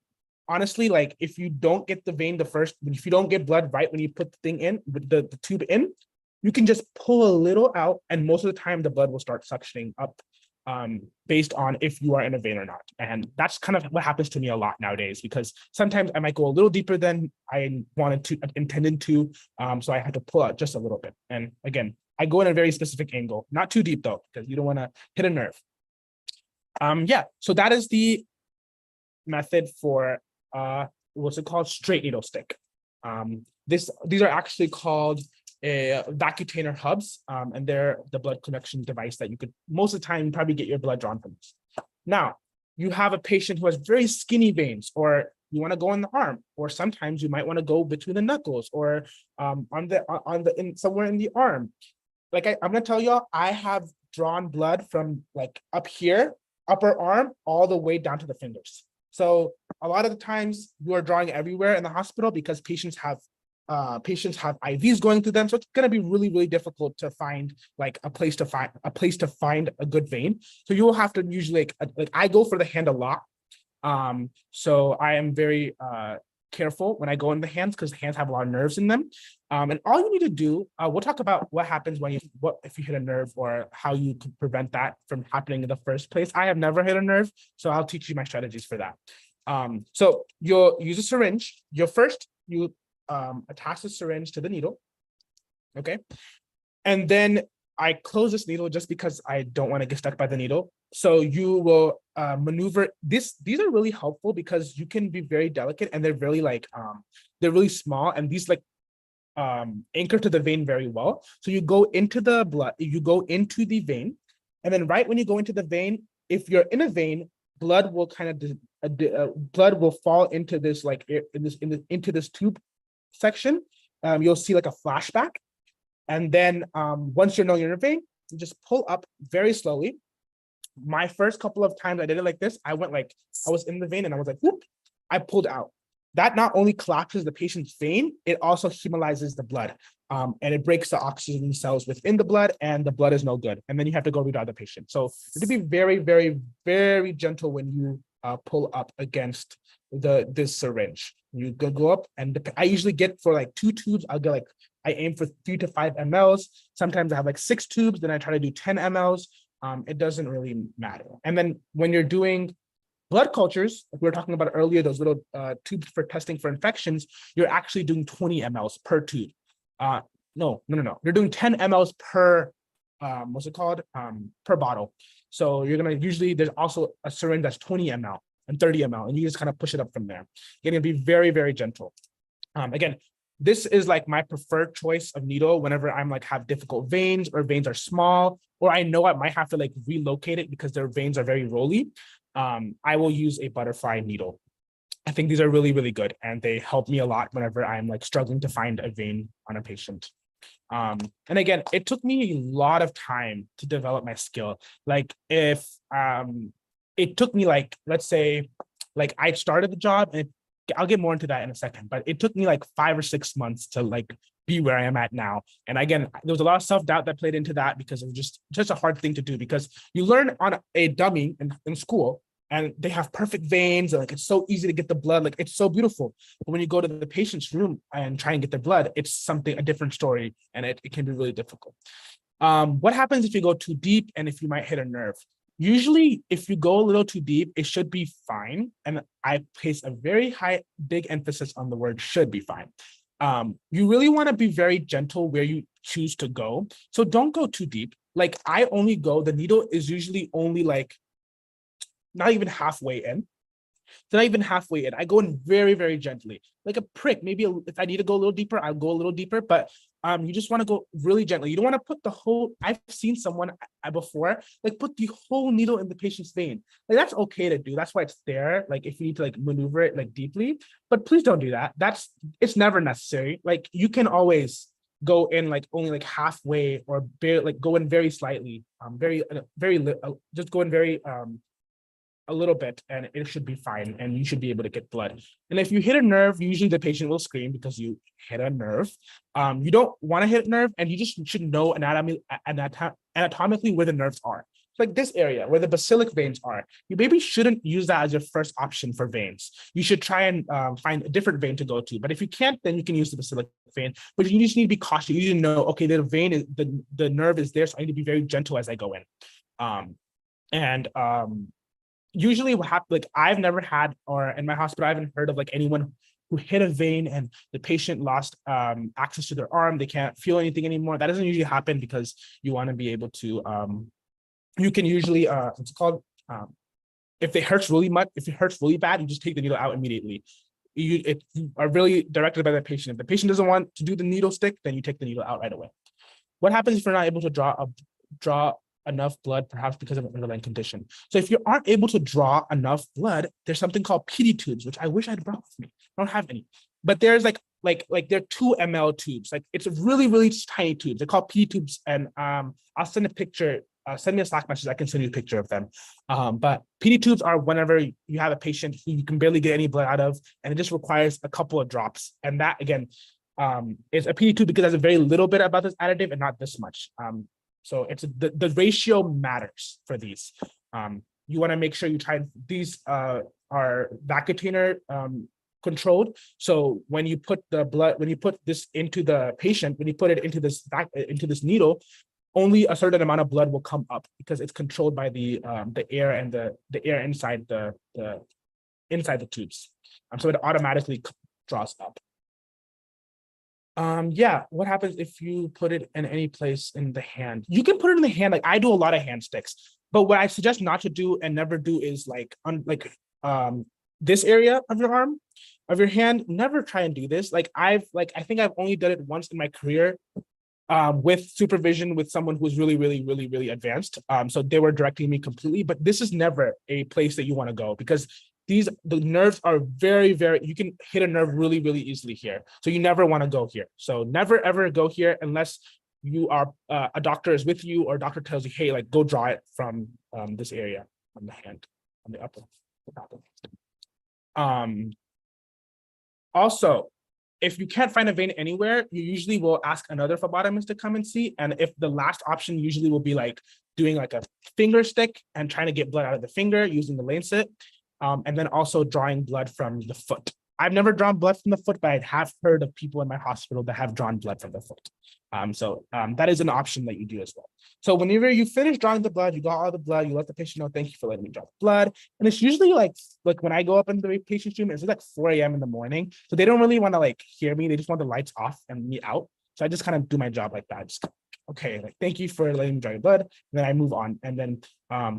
honestly, like if you don't get the vein if you don't get blood right when you put the thing in, the tube in, you can just pull a little out, and most of the time the blood will start suctioning up based on if you are in a vein or not. And that's kind of what happens to me a lot nowadays, because sometimes I might go a little deeper than I intended to. So I had to pull out just a little bit. And again, I go in a very specific angle, not too deep though, because you don't want to hit a nerve. Yeah, so that is the method for what's it called? Straight needle stick. These are actually called vacutainer hubs, and they're the blood collection device that you could most of the time probably get your blood drawn from this. Now, you have a patient who has very skinny veins, or you want to go in the arm, or sometimes you might want to go between the knuckles, or somewhere in the arm. Like I'm gonna tell y'all, I have drawn blood from like up here, upper arm, all the way down to the fingers. So a lot of the times you are drawing everywhere in the hospital because patients have IVs going through them. So it's going to be really, really difficult to find like a place to find a good vein. So you will have to usually like I go for the hand a lot. So I am very careful when I go in the hands, because the hands have a lot of nerves in them. And all you need to do, we'll talk about what happens if you hit a nerve, or how you can prevent that from happening in the first place. I have never hit a nerve, so I'll teach you my strategies for that. So you'll use a syringe. You attach the syringe to the needle, okay? And then I close this needle just because I don't want to get stuck by the needle. So you will maneuver this. These are really helpful because you can be very delicate, and they're really like they're really small, and these like anchor to the vein very well. So you go into the blood, you go into the vein, and then right when you go into the vein, if you're in a vein, blood will kind of blood will fall into this like into this tube section. You'll see like a flashback. And then once you know you're in a vein, you just pull up very slowly. My first couple of times I did it like this, I went like, I was in the vein and I was like, whoop, I pulled out. That not only collapses the patient's vein, it also hemolyzes the blood. And it breaks the oxygen cells within the blood, and the blood is no good. And then you have to go redraw the patient. So you have to be very, very, very gentle when you pull up against this syringe. You go up, and I usually get for like 2 tubes, I aim for 3 to 5 mLs. Sometimes I have like 6 tubes, then I try to do 10 mLs. It doesn't really matter. And then when you're doing blood cultures, like we were talking about earlier, those little tubes for testing for infections, you're actually doing 20 mLs per tube. No. You're doing 10 mLs per, what's it called? Per bottle. So you're gonna usually, there's also a syringe that's 20 ml and 30 ml, and you just kind of push it up from there. You're gonna be very, very gentle. Again, this is like my preferred choice of needle whenever I'm like have difficult veins, or veins are small, or I know I might have to like relocate it because their veins are very rolly. I will use a butterfly needle. I think these are really, really good, and they help me a lot whenever I'm like struggling to find a vein on a patient. And again, it took me a lot of time to develop my skill. Like if it took me like, let's say, like I started the job, and I'll get more into that in a second, but it took me like 5 or 6 months to like be where I am at now. And again, there was a lot of self-doubt that played into that, because it was just a hard thing to do, because you learn on a dummy in school, and they have perfect veins, and like it's so easy to get the blood, like it's so beautiful. But when you go to the patient's room and try and get their blood, it's a different story, and it can be really difficult. What happens if you go too deep and if you might hit a nerve? Usually, if you go a little too deep, it should be fine. And I place a very big emphasis on the word should be fine. You really want to be very gentle where you choose to go. So don't go too deep. Like I only go, the needle is usually only like not even halfway in. So not even halfway in. I go in very, very gently, like a prick. Maybe if I need to go a little deeper, I'll go a little deeper. But you just want to go really gently. You don't want to put the whole. I've seen someone before like put the whole needle in the patient's vein. Like that's okay to do. That's why it's there. Like if you need to like maneuver it like deeply, but please don't do that. It's never necessary. Like you can always go in like only like halfway or like go in very slightly. Just go in very a little bit and it should be fine and you should be able to get blood. And if you hit a nerve, usually the patient will scream because you hit a nerve. You don't want to hit a nerve and you just should know anatomically where the nerves are. Like this area where the basilic veins are, you maybe shouldn't use that as your first option for veins. You should try and find a different vein to go to. But if you can't, then you can use the basilic vein. But you just need to be cautious. You need to know, okay, the vein is the nerve is there, so I need to be very gentle as I go in. Usually what happens, like I've never had, or in my hospital, I haven't heard of like anyone who hit a vein and the patient lost access to their arm. They can't feel anything anymore. That doesn't usually happen because you want to be able to, you can usually, it's called, if it hurts really much, if it hurts really bad, you just take the needle out immediately. You are really directed by the patient. If the patient doesn't want to do the needle stick, then you take the needle out right away. What happens if you're not able to draw enough blood, perhaps because of an underlying condition? So if you aren't able to draw enough blood, there's something called PD tubes, which I wish I'd brought with me. I don't have any, but there's like they're 2 ml tubes. Like it's a really, really tiny tubes. They're called PD tubes. And I'll send a picture, send me a Slack message. I can send you a picture of them. But PD tubes are whenever you have a patient who you can barely get any blood out of, and it just requires a couple of drops. And that again, is a PD tube because there's a very little bit about this additive and not this much. So it's the ratio matters for these. You want to make sure you try, these are Vacutainer controlled. So when you put the blood, when you put this into the patient, when you put it into this needle, only a certain amount of blood will come up because it's controlled by the air and the air inside the inside the tubes. So it automatically draws up. Yeah, what happens if you put it in any place in the hand? You can put it in the hand. Like I do a lot of hand sticks, but what I suggest not to do and never do is like this area of your arm, of your hand. Never try and do this. I think I've only done it once in my career, with supervision with someone who's really, really, really, really advanced. So they were directing me completely, but this is never a place that you want to go because the nerves are very, very, you can hit a nerve really, really easily here. So you never want to go here. So never, ever go here unless you are, a doctor is with you or a doctor tells you, hey, like go draw it from this area on the hand, on the upper. Also, if you can't find a vein anywhere, you usually will ask another phlebotomist to come and see. And if the last option usually will be like doing like a finger stick and trying to get blood out of the finger using the lancet. And then also drawing blood from the foot. I've never drawn blood from the foot, but I have heard of people in my hospital that have drawn blood from the foot. That is an option that you do as well. So whenever you finish drawing the blood, you got all the blood, you let the patient know, thank you for letting me draw the blood. And it's usually like when I go up in the patient's room, it's like 4 a.m. in the morning. So they don't really want to like hear me. They just want the lights off and me out. So I just kind of do my job like that. Just, okay, like thank you for letting me draw your blood. And then I move on. And then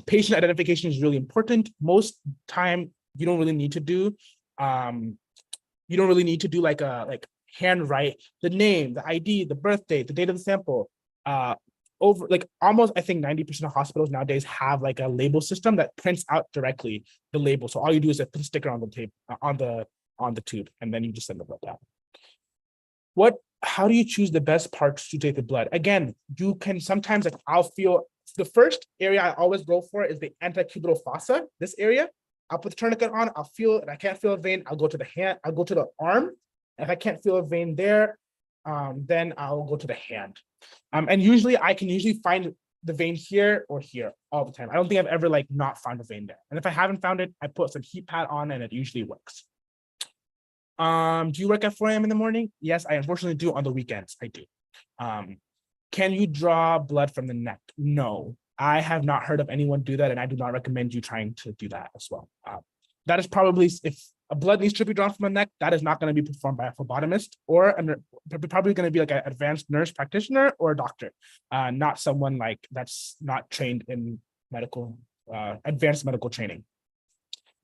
patient identification is really important. Most time you don't really need to do like handwrite the name, the ID, the birth date, the date of the sample. Over like almost I think 90% of hospitals nowadays have like a label system that prints out directly the label. So all you do is put a sticker on the tape on the tube, and then you just send the blood down. How do you choose the best parts to take the blood? Again, you can sometimes like I'll feel the first area I always go for is the antecubital fossa, this area. I'll put the tourniquet on, I'll feel it, I can't feel a vein, I'll go to the hand, I'll go to the arm. If I can't feel a vein there, then I'll go to the hand. And usually I can find the vein here or here all the time. I don't think I've ever like not found a vein there. And if I haven't found it, I put some heat pad on and it usually works. Do you work at 4 a.m. in the morning? Yes, I unfortunately do on the weekends. I do. Can you draw blood from the neck? No. I have not heard of anyone do that, and I do not recommend you trying to do that as well. That is probably, if a blood needs to be drawn from the neck, that is not going to be performed by a phlebotomist, or probably going to be like an advanced nurse practitioner or a doctor, not someone like that's not trained in medical, advanced medical training.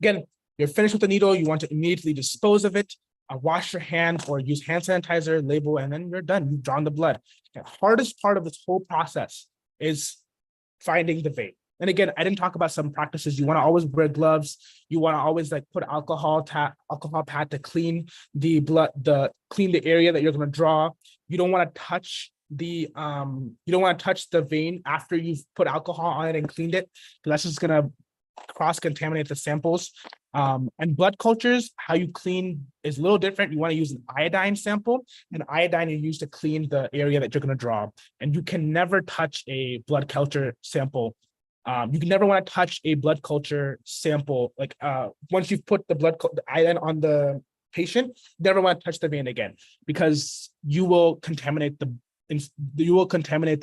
Again, you're finished with the needle, you want to immediately dispose of it, wash your hands or use hand sanitizer, label, and then you're done. You've drawn the blood. The hardest part of this whole process is finding the vein. And again, I didn't talk about some practices. You want to always wear gloves. You want to always like put alcohol pad to clean the blood, clean the area that you're going to draw. You don't want to touch the vein after you've put alcohol on it and cleaned it, because that's just going to cross-contaminate the samples. And blood cultures, how you clean is a little different. You want to use an iodine sample, and iodine you use to clean the area that you're going to draw. And you can never touch a blood culture sample. You can never want to touch a blood culture sample. Like once you've put the iodine on the patient, you never want to touch the vein again, because you will contaminate the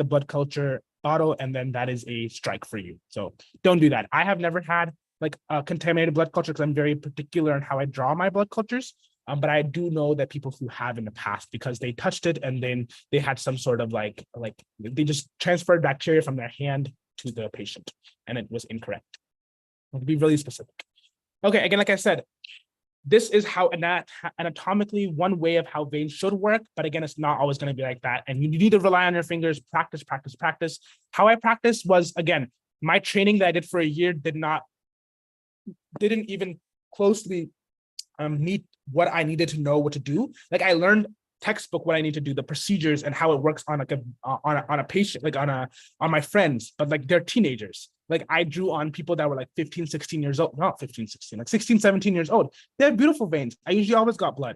blood culture bottle, and then that is a strike for you. So don't do that. I have never had like a contaminated blood culture because I'm very particular in how I draw my blood cultures. But I do know that people who have in the past, because they touched it and then they had some sort of like they just transferred bacteria from their hand to the patient, and it was incorrect. To be really specific. Okay, again, like I said, this is how anatomically one way of how veins should work, but again, it's not always going to be like that. And you need to rely on your fingers, practice, practice, practice. How I practice was, again, my training that I did for a year didn't even closely meet what I needed to know what to do. Like I learned textbook what I need to do, the procedures and how it works on like on a patient, like on my friends, but like they're teenagers. Like I drew on people that were like 15, 16 years old, not 15, 16, like 16, 17 years old. They have beautiful veins. I usually always got blood.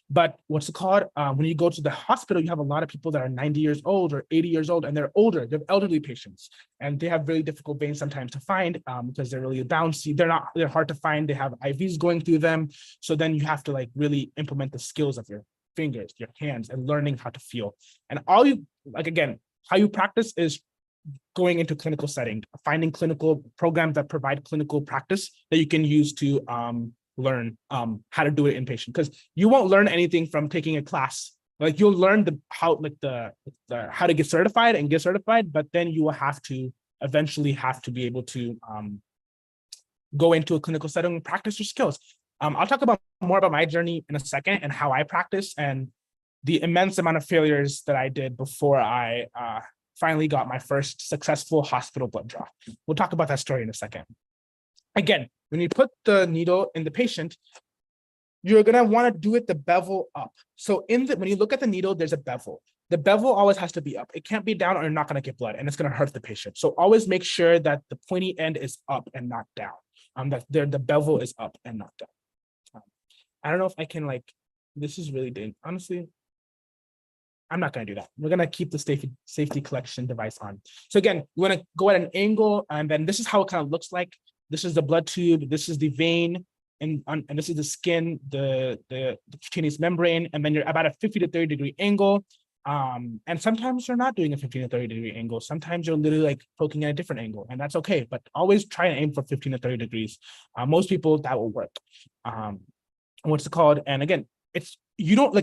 But what's it called? When you go to the hospital, you have a lot of people that are 90 years old or 80 years old, and they're older, they're elderly patients, and they have really difficult veins sometimes to find because they're really bouncy. They're hard to find. They have IVs going through them. So then you have to like really implement the skills of your fingers, your hands, and learning how to feel. And all you, like, again, how you practice is going into clinical setting, finding clinical programs that provide clinical practice that you can use to learn how to do it in patient. Because you won't learn anything from taking a class. Like you'll learn how to get certified, but then you will have to eventually be able to go into a clinical setting and practice your skills. I'll talk more about my journey in a second and how I practice and the immense amount of failures that I did before I finally got my first successful hospital blood draw. We'll talk about that story in a second. Again, when you put the needle in the patient, you're gonna want to do it the bevel up. So when you look at the needle, there's a bevel. The bevel always has to be up. It can't be down or you're not gonna get blood, and it's gonna hurt the patient. So always make sure that the pointy end is up and not down. That the bevel is up and not down. I don't know if I can this is really dangerous. Honestly, I'm not going to do that. We're going to keep the safety collection device on. So again, you want to go at an angle, and then this is how it kind of looks like. This is the blood tube. This is the vein, and this is the skin, the cutaneous membrane, and then you're about a 50 to 30 degree angle. And sometimes you're not doing a 15 to 30 degree angle. Sometimes you're literally like poking at a different angle, and that's okay. But always try and aim for 15 to 30 degrees. Most people, that will work. What's it called? And again, you don't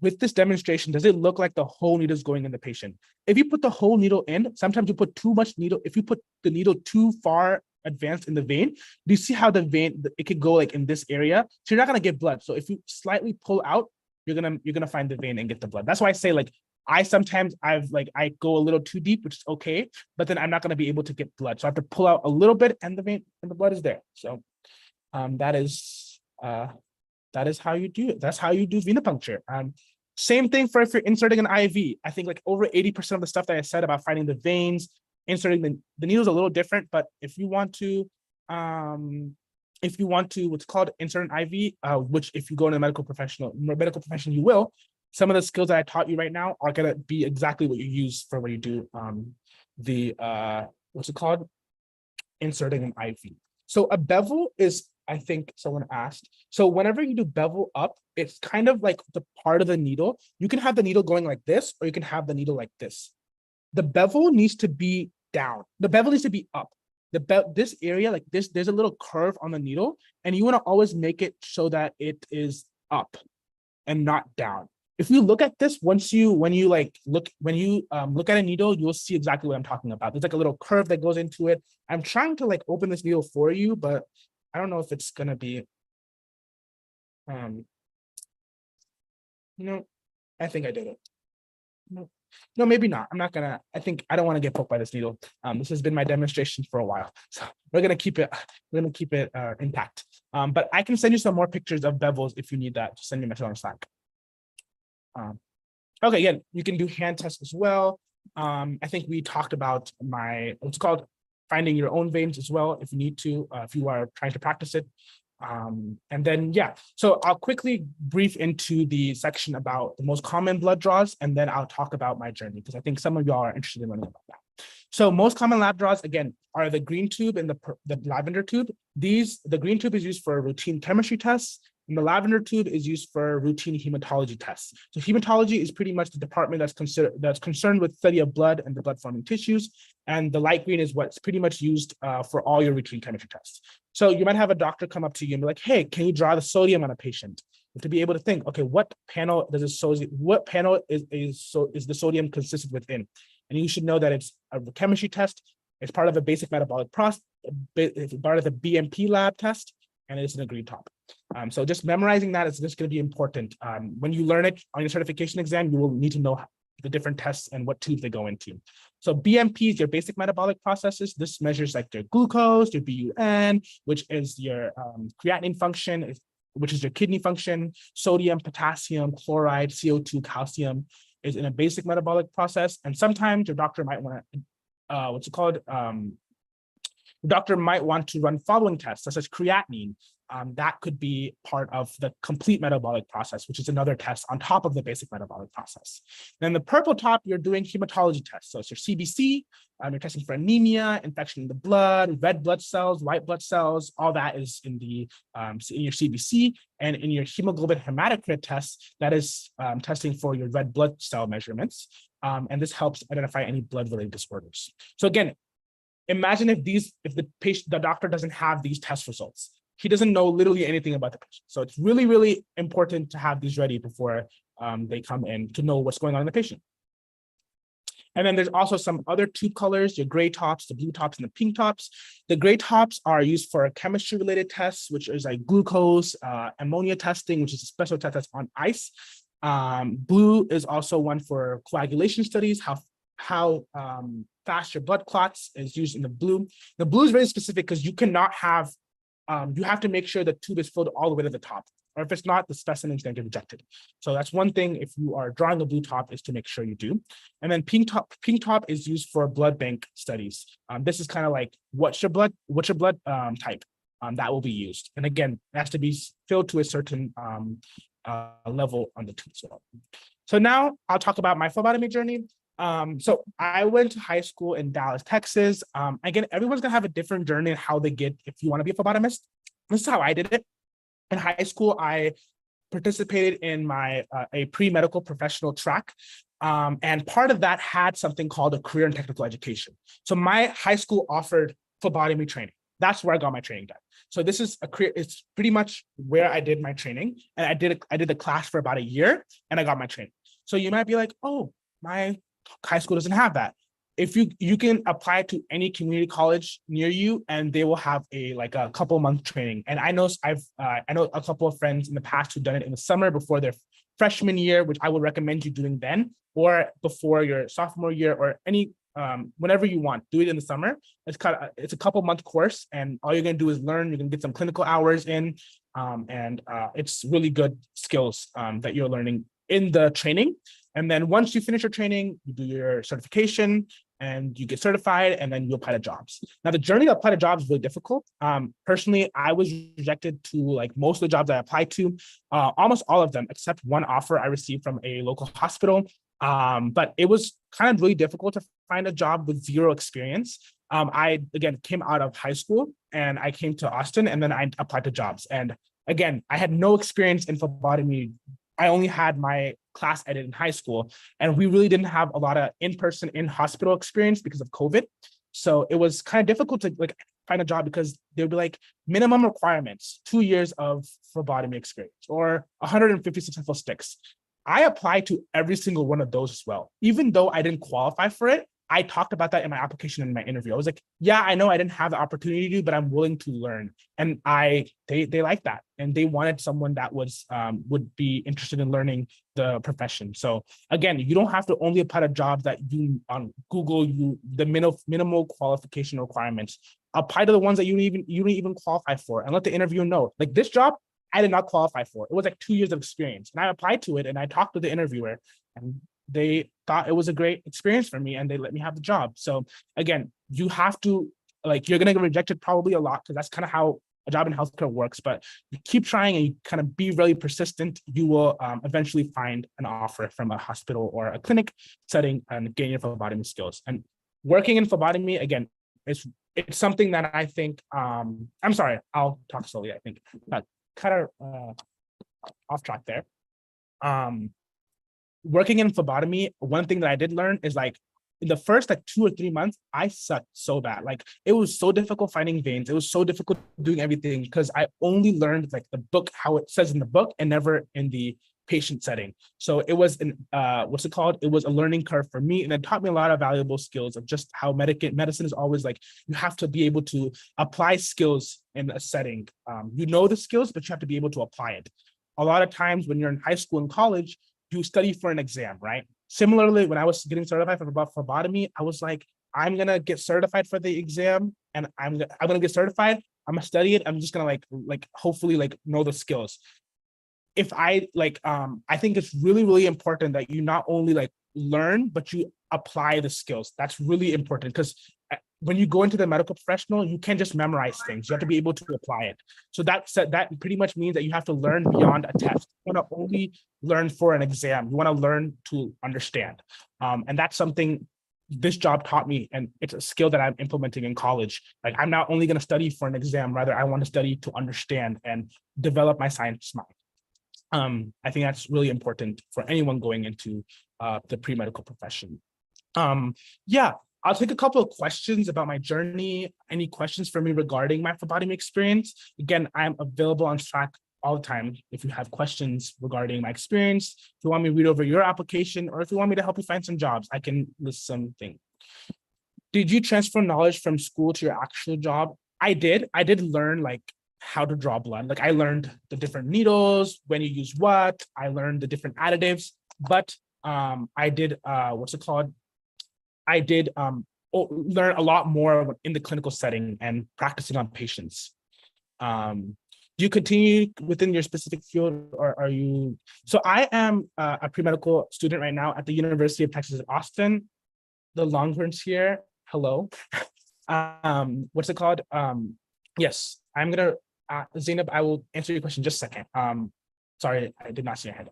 with this demonstration, does it look like the whole needle is going in the patient? If you put the whole needle in, sometimes you put too much needle. If you put the needle too far advanced in the vein, do you see how the vein, it could go like in this area? So you're not gonna get blood. So if you slightly pull out, you're gonna find the vein and get the blood. That's why I say I go a little too deep, which is okay, but then I'm not gonna be able to get blood. So I have to pull out a little bit, and the vein and the blood is there. So that is how you do it. That's how you do venipuncture. Same thing for if you're inserting an IV. I think like over 80% of the stuff that I said about finding the veins, inserting the needle's a little different, but if you want to what's called insert an IV, which if you go in a medical profession, you will. Some of the skills that I taught you right now are gonna be exactly what you use for when you do what's it called? Inserting an IV. So a bevel is, I think someone asked. So whenever you do bevel up, it's kind of like the part of the needle. You can have the needle going like this, or you can have the needle like this. the bevel needs to be down. The bevel needs to be up. This area, like this, there's a little curve on the needle, and you want to always make it so that it is up and not down. If you look at this, when you look at a needle, you'll see exactly what I'm talking about. There's like a little curve that goes into it. I'm trying to like open this needle for you, but I don't know if it's gonna be, I think I did it. No, maybe not. I'm not gonna, I don't want to get poked by this needle. This has been my demonstration for a while. So we're gonna keep it intact. But I can send you some more pictures of bevels if you need that. Just send me a message on Slack. Okay, again, you can do hand tests as well. I think we talked about what's called finding your own veins as well, if you need to, if you are trying to practice it. And then, yeah, so I'll quickly brief into the section about the most common blood draws, and then I'll talk about my journey, because I think some of y'all are interested in learning about that. So most common lab draws, again, are the green tube and the lavender tube. The green tube is used for routine chemistry tests, and the lavender tube is used for routine hematology tests. So hematology is pretty much the department that's concerned with study of blood and the blood-forming tissues, and the light green is what's pretty much used for all your routine chemistry tests. So you might have a doctor come up to you and be like, "Hey, can you draw the sodium on a patient?" To be able to think, okay, what panel is the sodium consistent within? And you should know that it's a chemistry test. It's part of a basic metabolic process. It's part of the BMP lab test, and it's an agreed topic. So just memorizing that is just going to be important. When you learn it on your certification exam, you will need to know the different tests and what tubes they go into. So BMP is your basic metabolic processes. This measures like your glucose, your BUN, which is your creatinine function, which is your kidney function, sodium, potassium, chloride, CO2, calcium is in a basic metabolic process. And sometimes your doctor might want to, the doctor might want to run following tests, such as creatinine. That could be part of the complete metabolic process, which is another test on top of the basic metabolic process. Then the purple top, you're doing hematology tests. So it's your CBC, you're testing for anemia, infection in the blood, red blood cells, white blood cells, all that is in your CBC. And in your hemoglobin hematocrit test, that is testing for your red blood cell measurements. And this helps identify any blood-related disorders. So again, imagine if the doctor doesn't have these test results. He doesn't know literally anything about the patient. So it's really, really important to have these ready before they come in to know what's going on in the patient. And then there's also some other tube colors, your gray tops, the blue tops, and the pink tops. The gray tops are used for chemistry-related tests, which is like glucose, ammonia testing, which is a special test that's on ice. Blue is also one for coagulation studies, how fast your blood clots is used in the blue. The blue is very specific because you cannot have, you have to make sure the tube is filled all the way to the top, or if it's not, the specimen is going to get rejected. So that's one thing, if you are drawing a blue top, is to make sure you do. And then pink top is used for blood bank studies. This is kind of like, what's your blood type? That will be used. And again, it has to be filled to a certain level on the tube as well. So now I'll talk about my phlebotomy journey. So I went to high school in Dallas, Texas. Again, everyone's gonna have a different journey in how they get, if you want to be a phlebotomist. This is how I did it. In high school, I participated in a pre-medical professional track. And part of that had something called a career and technical education. So my high school offered phlebotomy training. That's where I got my training done. So this is a career, it's pretty much where I did my training. And I did the class for about a year and I got my training. So you might be like, oh, my high school doesn't have that. If you can apply to any community college near you, and they will have a couple month training. And I know I know a couple of friends in the past who've done it in the summer before their freshman year, which I would recommend you doing then, or before your sophomore year, or whenever you want, do it in the summer. It's a couple month course, and all you're gonna do is learn. You're gonna get some clinical hours in, and it's really good skills that you're learning in the training. And then once you finish your training, you do your certification and you get certified, and then you apply to jobs. Now, the journey to apply to jobs is really difficult. Personally, I was rejected to most of the jobs I applied to, almost all of them, except one offer I received from a local hospital. But it was kind of really difficult to find a job with zero experience. I, again, came out of high school and I came to Austin, and then I applied to jobs. And again, I had no experience in phlebotomy. I only had my class I did in high school, and we really didn't have a lot of in-person in-hospital experience because of COVID. So it was kind of difficult to like find a job because they would be like minimum requirements, 2 years of phlebotomy experience or 150 successful sticks. I applied to every single one of those as well. Even though I didn't qualify for it, I talked about that in my application and my interview. I was like, yeah, I know I didn't have the opportunity to, but I'm willing to learn. And they liked that. And they wanted someone that was would be interested in learning the profession. So again, you don't have to only apply to jobs that you on Google, the minimal qualification requirements. Apply to the ones that you don't even qualify for, and let the interviewer know. Like this job, I did not qualify for. It was like 2 years of experience. And I applied to it and I talked to the interviewer, and they thought it was a great experience for me and they let me have the job. So again, you have to, like, you're gonna get rejected probably a lot because that's kind of how a job in healthcare works, but you keep trying and you kind of be really persistent, you will eventually find an offer from a hospital or a clinic setting and gain your phlebotomy skills. And working in phlebotomy, again, it's something that I think, I'm sorry, I'll talk slowly, I think. Kind of off track there. Working in phlebotomy, one thing that I did learn is like in the first like 2 or 3 months, I sucked so bad. Like it was so difficult finding veins. It was so difficult doing everything because I only learned like the book, how it says in the book, and never in the patient setting. So it was an what's it called? It was a learning curve for me, and it taught me a lot of valuable skills of just how medicine is always like, you have to be able to apply skills in a setting. You know the skills, but you have to be able to apply it. A lot of times when you're in high school and college, you study for an exam, right? Similarly, when I was getting certified for phlebotomy, I was like, I'm gonna get certified for the exam, and I'm gonna get certified. I'm gonna study it. I'm just gonna like hopefully like know the skills. If I like, I think it's really, really important that you not only like learn, but you apply the skills. That's really important because when you go into the medical professional, you can't just memorize things. You have to be able to apply it. So that pretty much means that you have to learn beyond a test. You want to only learn for an exam. You want to learn to understand. And that's something this job taught me, and it's a skill that I'm implementing in college. Like I'm not only going to study for an exam, rather I want to study to understand and develop my science mind. I think that's really important for anyone going into the pre-medical profession. Yeah, I'll take a couple of questions about my journey. Any questions for me regarding my phlebotomy experience? Again, I'm available on Slack all the time if you have questions regarding my experience. If you want me to read over your application, or if you want me to help you find some jobs, I can list something. Did you transfer knowledge from school to your actual job? I did. I did learn like how to draw blood. Like I learned the different needles, when you use what, I learned the different additives, but I did, what's it called? I did learn a lot more in the clinical setting and practicing on patients. Do you continue within your specific field, or are you? So I am a pre-medical student right now at the University of Texas at Austin. The Longhorns here, hello. What's it called? Yes, I'm gonna, Zainab, I will answer your question in just a second. Sorry, I did not see your hand.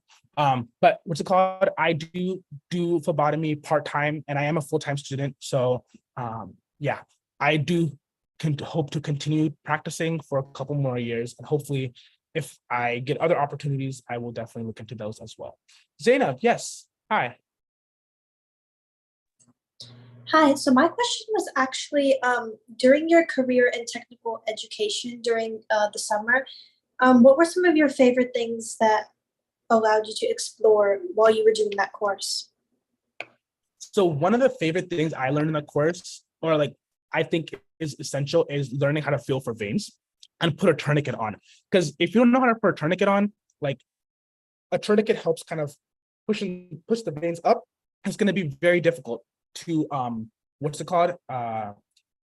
But what's it called? I do phlebotomy part-time, and I am a full-time student. So yeah, I do hope to continue practicing for a couple more years, and hopefully if I get other opportunities, I will definitely look into those as well. Zainab, yes, hi. Hi, so my question was actually during your career in technical education during the summer, what were some of your favorite things that allowed you to explore while you were doing that course? So one of the favorite things I learned in the course, or like I think is essential, is learning how to feel for veins and put a tourniquet on. Because if you don't know how to put a tourniquet on, like a tourniquet helps kind of push the veins up. It's going to be very difficult to what's it called?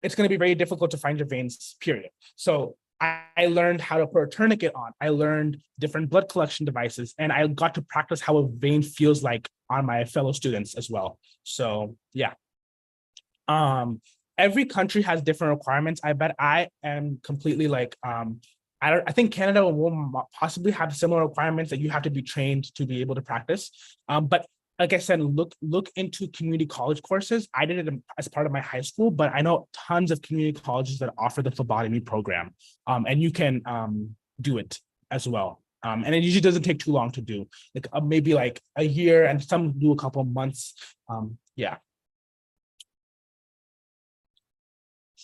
It's going to be very difficult to find your veins, period. So I learned how to put a tourniquet on. I learned different blood collection devices, and I got to practice how a vein feels like on my fellow students as well. So yeah. Every country has different requirements. I bet I am completely like, I think Canada will possibly have similar requirements that you have to be trained to be able to practice. But like I said, look into community college courses. I did it as part of my high school, but I know tons of community colleges that offer the phlebotomy program, and you can do it as well. And it usually doesn't take too long to do, like maybe like a year, and some do a couple of months. Yeah.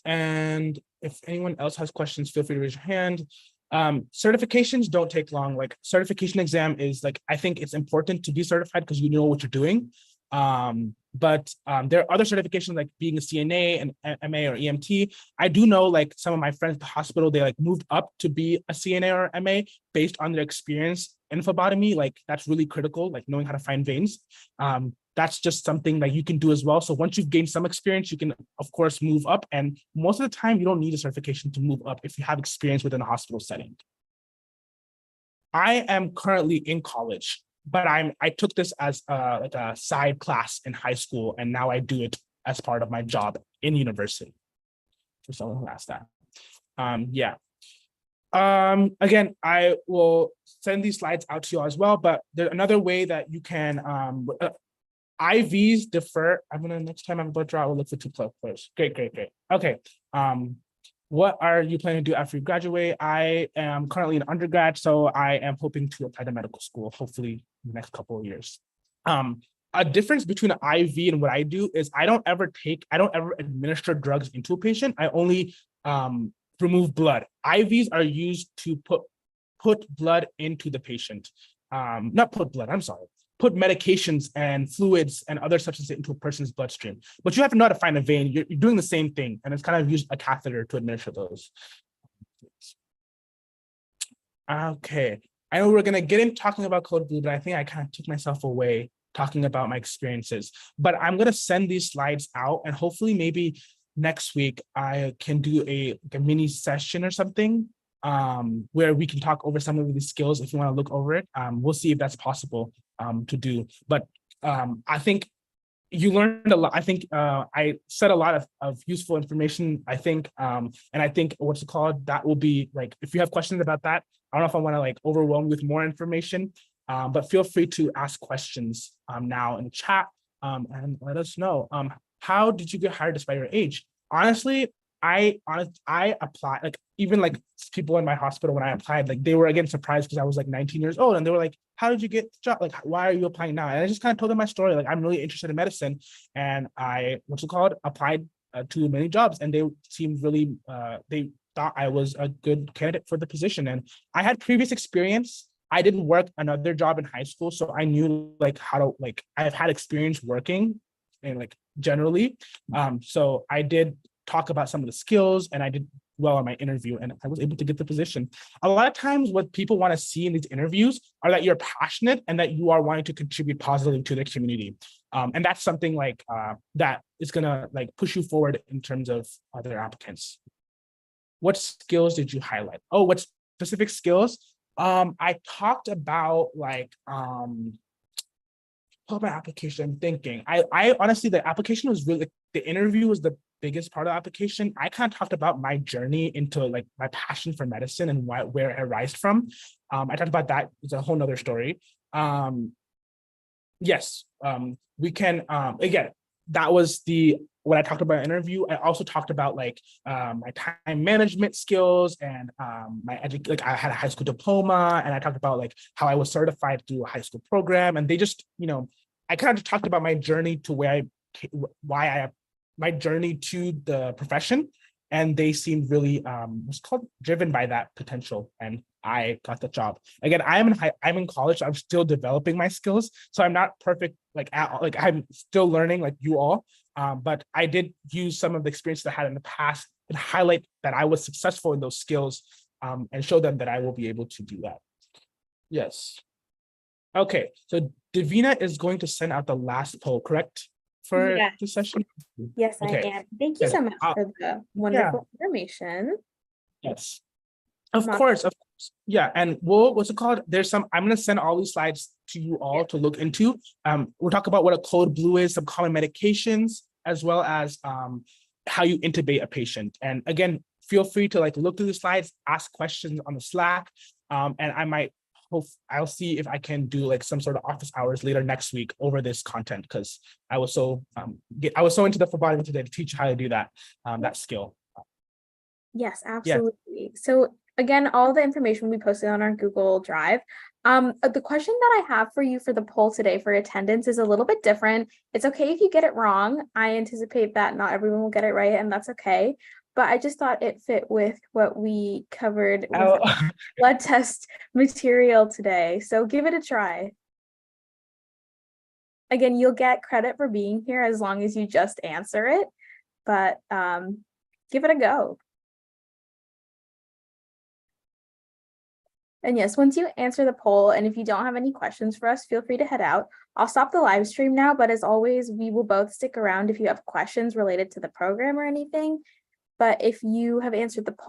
And if anyone else has questions, feel free to raise your hand. Certifications don't take long. Like certification exam is like, I think it's important to be certified because you know what you're doing. But there are other certifications like being a CNA and MA or EMT. I do know like some of my friends at the hospital, they like moved up to be a CNA or MA based on their experience in phlebotomy. Like that's really critical, like knowing how to find veins. That's just something that you can do as well. So once you've gained some experience, you can of course move up. And most of the time you don't need a certification to move up if you have experience within a hospital setting. I am currently in college, but I took this as like a side class in high school, and now I do it as part of my job in university. For someone who asked that. Yeah. Again, I will send these slides out to you all as well, but there's another way that you can IVs defer. Next time I'm going to draw, I will look for 2 players. Great. Okay. What are you planning to do after you graduate? I am currently an undergrad, so I am hoping to apply to medical school, hopefully in the next couple of years. A difference between an IV and what I do is I don't ever administer drugs into a patient. I only remove blood. IVs are used to put blood into the patient. Not put blood, I'm sorry. Put medications and fluids and other substances into a person's bloodstream. But you have to know how to find a vein. You're doing the same thing, and it's kind of use a catheter to administer those. Okay, I know we're gonna get into talking about code blue, but I think I kind of took myself away talking about my experiences. But I'm gonna send these slides out, and hopefully maybe next week I can do a mini session or something where we can talk over some of these skills if you want to look over it. We'll see if that's possible to do. But I think you learned a lot. I think I said a lot of useful information, I think. And I think what's it called? That will be like, if you have questions about that, I don't know if I want to like overwhelm you with more information, but feel free to ask questions now in the chat and let us know. How did you get hired despite your age? Honestly, I applied, like even like people in my hospital when I applied, like they were again surprised because I was like 19 years old, and they were like, how did you get the job? Like, why are you applying now? And I just kind of told them my story. Like, I'm really interested in medicine, and I applied to many jobs, and they seemed really they thought I was a good candidate for the position. And I had previous experience. I didn't work another job in high school, so I knew like how to, like, I've had experience working and like generally. So I did talk about some of the skills, and I did well on my interview, and I was able to get the position. A lot of times what people want to see in these interviews are that you're passionate and that you are wanting to contribute positively to the community. And that's something like that is gonna like push you forward in terms of other applicants. What skills did you highlight? Oh, what specific skills? I talked about like my application. I'm thinking. I honestly, the application was really, the interview was the biggest part of the application. I kind of talked about my journey into like my passion for medicine and where it arises from. I talked about that. It's a whole nother story. Yes, we can, again, that was what I talked about in the interview. I also talked about like my time management skills and like I had a high school diploma, and I talked about like how I was certified through a high school program. And they just, I kind of talked about my journey to my journey to the profession, and they seemed really driven by that potential, and I got the job. Again, I'm in college, so I'm still developing my skills, so I'm not perfect I'm still learning like you all, but I did use some of the experience that I had in the past and highlight that I was successful in those skills, and show them that I will be able to do that. Yes. Okay, so Davina is going to send out the last poll, correct? For Yes. this session? Yes, Okay. I am. Thank you so much for the wonderful information. Yes. Of course. Yeah. And what's it called? I'm going to send all these slides to you all to look into. We'll talk about what a code blue is, some common medications, as well as how you intubate a patient. And again, feel free to like look through the slides, ask questions on the Slack. And I'll see if I can do like some sort of office hours later next week over this content, because I was so into the phlebotomy today to teach how to do that skill. Yes, absolutely. So Again, all the information will be posted on our Google Drive. The question that I have for you for the poll today for attendance is a little bit different. It's okay if you get it wrong. I anticipate that not everyone will get it right, and that's okay. But I just thought it fit with what we covered with Oh. blood test material today. So give it a try. Again, you'll get credit for being here as long as you just answer it, but give it a go. And yes, once you answer the poll, and if you don't have any questions for us, feel free to head out. I'll stop the live stream now, but as always, we will both stick around if you have questions related to the program or anything. But if you have answered the poll,